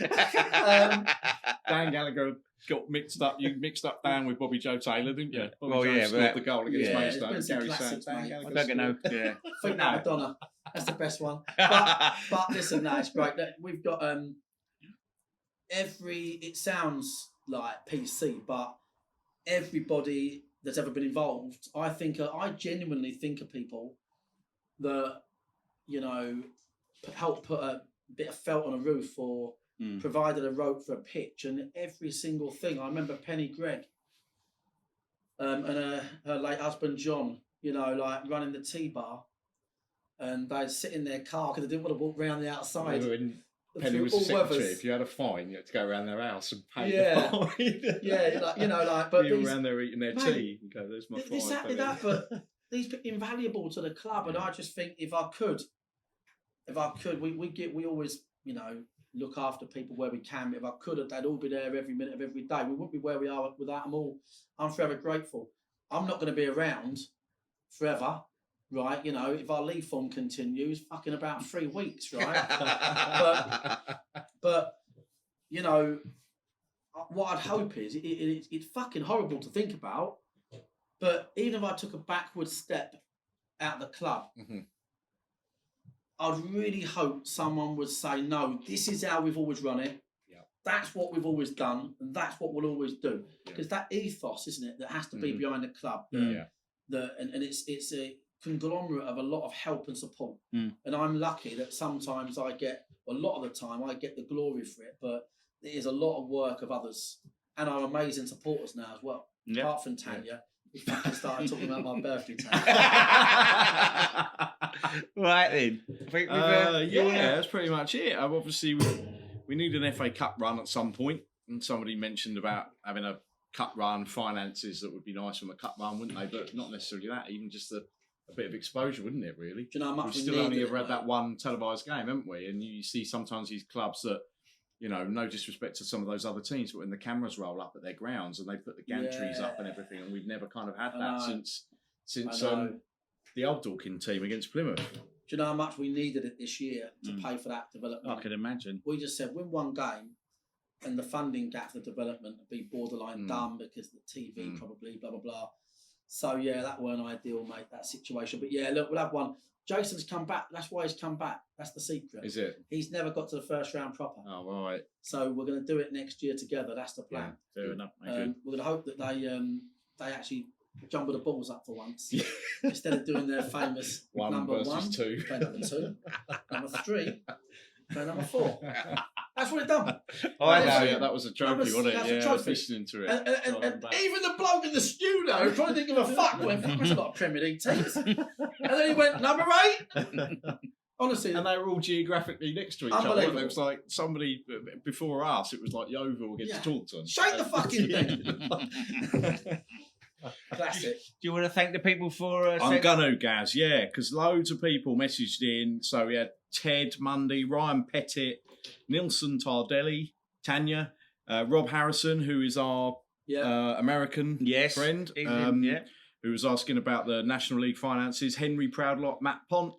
Dan Gallagher got mixed up. You mixed up Dan with Bobby Joe Taylor, didn't you? Bobby Well, Joe yeah, scored but the goal against yeah. Maidstone. There's been some Gary classics, Dan mate. Gallagher I don't get no. scored. Yeah. Think No. Madonna. That's the best one. But listen, no, it's great. We've got it sounds like PC, but everybody that's ever been involved, I genuinely think of people that, you know, help put a bit of felt on a roof or provided a rope for a pitch, and every single thing. I remember Penny Gregg and her late husband John, you know, like running the tea bar, and they'd sit in their car because they didn't want to walk around the outside. When Penny was the secretary, if you had a fine, you had to go around their house and pay the fine. Yeah, like, you know, like, but you were around there eating their tea and go, "There's my fine." Exactly that, but these are invaluable to the club, and I just think if I could, we always, you know, look after people where we can. If I could, they'd all be there every minute of every day. We wouldn't be where we are without them all. I'm forever grateful. I'm not going to be around forever, right? You know, if our leave form continues, fucking about 3 weeks, right? but you know, what I'd hope is it's fucking horrible to think about, but even if I took a backward step out of the club, I'd really hope someone would say, no, this is how we've always run it. Yeah. That's what we've always done, and that's what we'll always do. Because that ethos, isn't it, that has to be behind the club. And it's a conglomerate of a lot of help and support. And I'm lucky that sometimes a lot of the time, I get the glory for it, but it is a lot of work of others and our amazing supporters now as well. Yeah. Apart from Tanya. We fucking started talking about my birthday, Tanya. Right then. I think that's pretty much it. Obviously, we need an FA Cup run at some point, and somebody mentioned about having a cup run, finances that would be nice from a cup run, wouldn't they? But not necessarily that, even just a bit of exposure, wouldn't it, really? Do you know how much we've still only ever had that one televised game, haven't we? And you see sometimes these clubs that, you know, no disrespect to some of those other teams, but when the cameras roll up at their grounds and they put the gantries up and everything, and we've never kind of had that since the old Dorking team against Plymouth. Do you know how much we needed it this year to pay for that development? I can imagine. We just said win one game, and the funding gap for development would be borderline done because the TV probably blah blah blah. So yeah, that weren't ideal, mate. That situation, but yeah, look, we'll have one. Jason's come back. That's why he's come back. That's the secret. Is it? He's never got to the first round proper. Oh, right. So we're going to do it next year together. That's the plan. Yeah, fair enough. We're going to hope that they actually jumble the balls up for once instead of doing their famous number one, two. play number 2, number 3, play number 4. That's what it done. Oh, I know. Yeah, that was a trophy, wasn't it? Yeah, I was listening to it. And even the bloke in the studio trying to think of a fuck went, that's not a Premier League teams. And then he went, number 8. Honestly. And they were all geographically next to each other. It was like somebody bufore us, it was like Yeovil against Taunton. Shake the fucking thing. Classic. Do you want to thank the people for... I'm gonna, Gaz, because loads of people messaged in. So we had Ted Mundy, Ryan Pettit, Nilsson Tardelli, Tanya, Rob Harrison, who is our American friend, who was asking about the National League finances, Henry Proudlot, Matt Pont,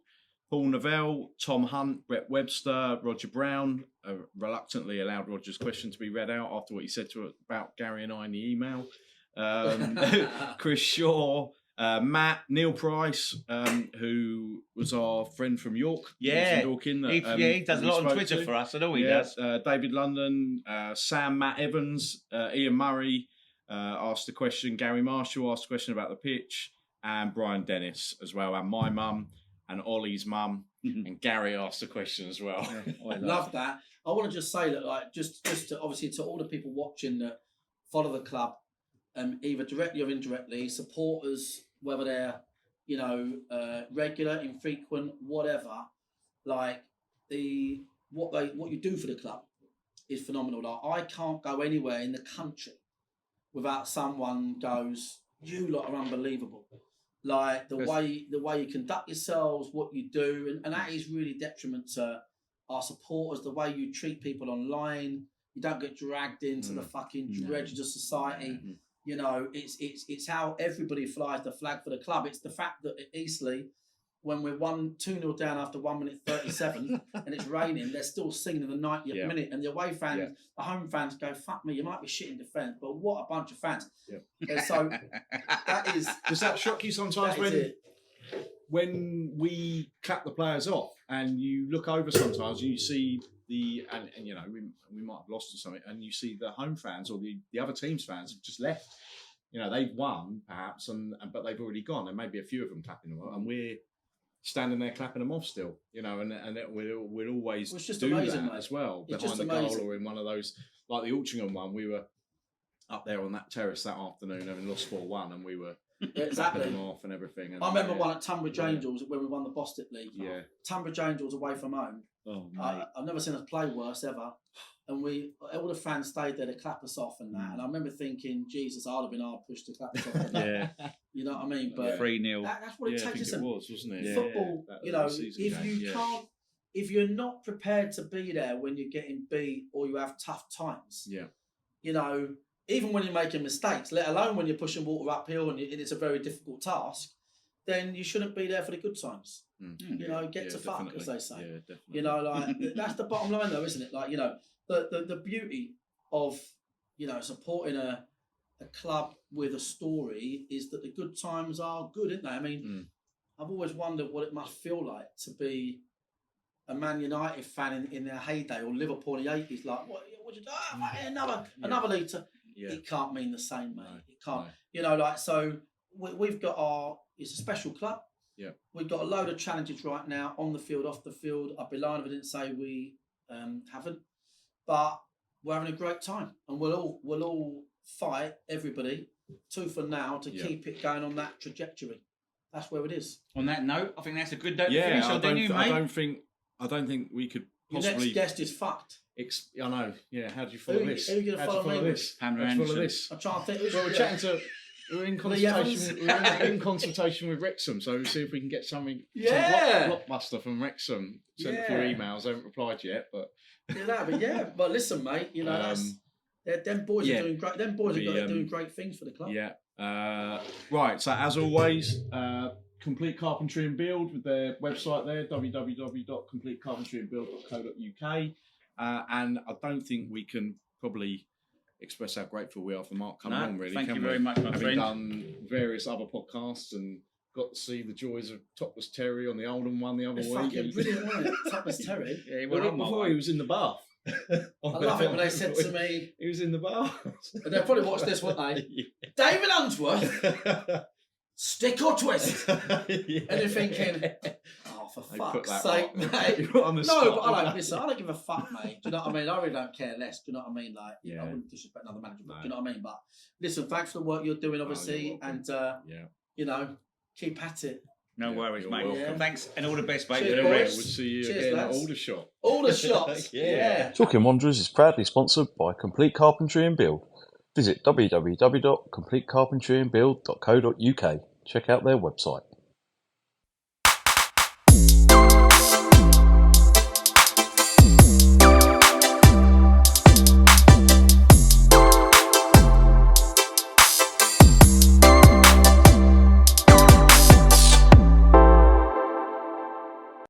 Paul Novell, Tom Hunt, Brett Webster, Roger Brown. Reluctantly allowed Roger's question to be read out after what he said about Gary and I in the email. Chris Shaw, Matt, Neil Price, who was our friend from York. Dorking, he does a lot on Twitter for us. I know he does. David London, Sam, Matt Evans, Ian Murray asked a question. Gary Marshall asked a question about the pitch, and Brian Dennis as well, and my mum and Ollie's mum, and Gary asked a question as well. Love that. I want to just say that, like, just to, obviously to all the people watching that follow the club. Either directly or indirectly, supporters, whether they're, you know, regular, infrequent, whatever, like what you do for the club is phenomenal. Like, I can't go anywhere in the country without someone goes, you lot are unbelievable. Like the way you conduct yourselves, what you do, and that is really detriment to our supporters. The way you treat people online, you don't get dragged into the fucking dredges of society. You know, it's how everybody flies the flag for the club. It's the fact that at Eastleigh, when we're 2-0 down after 1 minute 37 and it's raining, they're still singing in the 90th minute, and the away fans, the home fans go, "Fuck me, you might be shit in defence, but what a bunch of fans." And so that is. Does that shock you sometimes when we clap the players off and you look over sometimes and you see and you know, we might have lost or something, and you see the home fans or the other team's fans have just left. You know, they've won perhaps, but they've already gone, and maybe a few of them clapping them off, and we're standing there clapping them off still. You know, and we'll always do that as well behind the goal or in one of those, like the Altrincham one. We were up there on that terrace that afternoon having lost 4-1, and we were clapping them off and everything. And, I remember one at Tunbridge Angels when we won the Bostik League. Yeah, Tunbridge Angels away from home. Oh, mate. I've never seen us play worse ever. And all the fans stayed there to clap us off and that. And I remember thinking, Jesus, I'd have been hard pushed to clap us off. Yeah. You know what I mean? But 3-0. That's what it takes. I think it was, wasn't it? Football, you know, if you're not prepared to be there when you're getting beat or you have tough times, you know, even when you're making mistakes, let alone when you're pushing water uphill and it's a very difficult task, then you shouldn't be there for the good times. You know, get to fuck, as they say. Yeah, definitely. You know, like that's the bottom line, though, isn't it? Like, you know, the beauty of, you know, supporting a club with a story is that the good times are good, isn't they? I mean, I've always wondered what it must feel like to be a Man United fan in their heyday, or Liverpool in the 80s. Like, what you do? Another league to. It can't mean the same, mate. It can't. No. You know, like, so we've got it's a special club. Yeah. We've got a load of challenges right now on the field, off the field. I'd be lying if I didn't say we haven't, but we're having a great time, and we'll all fight, everybody, tooth and nail, to keep it going on that trajectory. That's where it is. On that note, I think that's a good note to finish on, don't you, mate? I don't think we could possibly. Your next guest is fucked. I know. Yeah. How do you follow this? Who are you going to follow me? Follow this. I'm trying to think. Well, we're chatting to. We're in consultation. We're in consultation with Wrexham, so we'll see if we can get something. Some blockbuster from Wrexham. Sent a few emails. They haven't replied yet, but. But listen, mate. You know, them boys are doing great. Them boys are doing great things for the club. Yeah. Right. So as always, Complete Carpentry and Build with their website there, www.completecarpentryandbuild.co.uk, and I don't think we can probably express how grateful we are for Mark coming on. Really, thank you very much, my friend. Done various other podcasts and got to see the joys of Topless Terry on the Oldham one the other week. Fucking brilliant, wasn't it? Topless Terry. Before he was in the bath. I love it when they said to me, he was in the bath. And they probably watched this, wouldn't they? David Unsworth, stick or twist. And you're thinking, oh, for fuck's sake, mate. No, but I don't give a fuck, mate. Do you know what I mean? I really don't care less. Do you know what I mean? Like, I wouldn't disrespect another manager, but do you know what I mean? But listen, thanks for the work you're doing, obviously, and you know, keep at it. No worries, mate. Yeah. Thanks, and all the best, mate. We'll see you again at Aldershot. Aldershot. Yeah. Talking Wanderers is proudly sponsored by Complete Carpentry and Build. Visit www.completecarpentryandbuild.co.uk. Check out their website.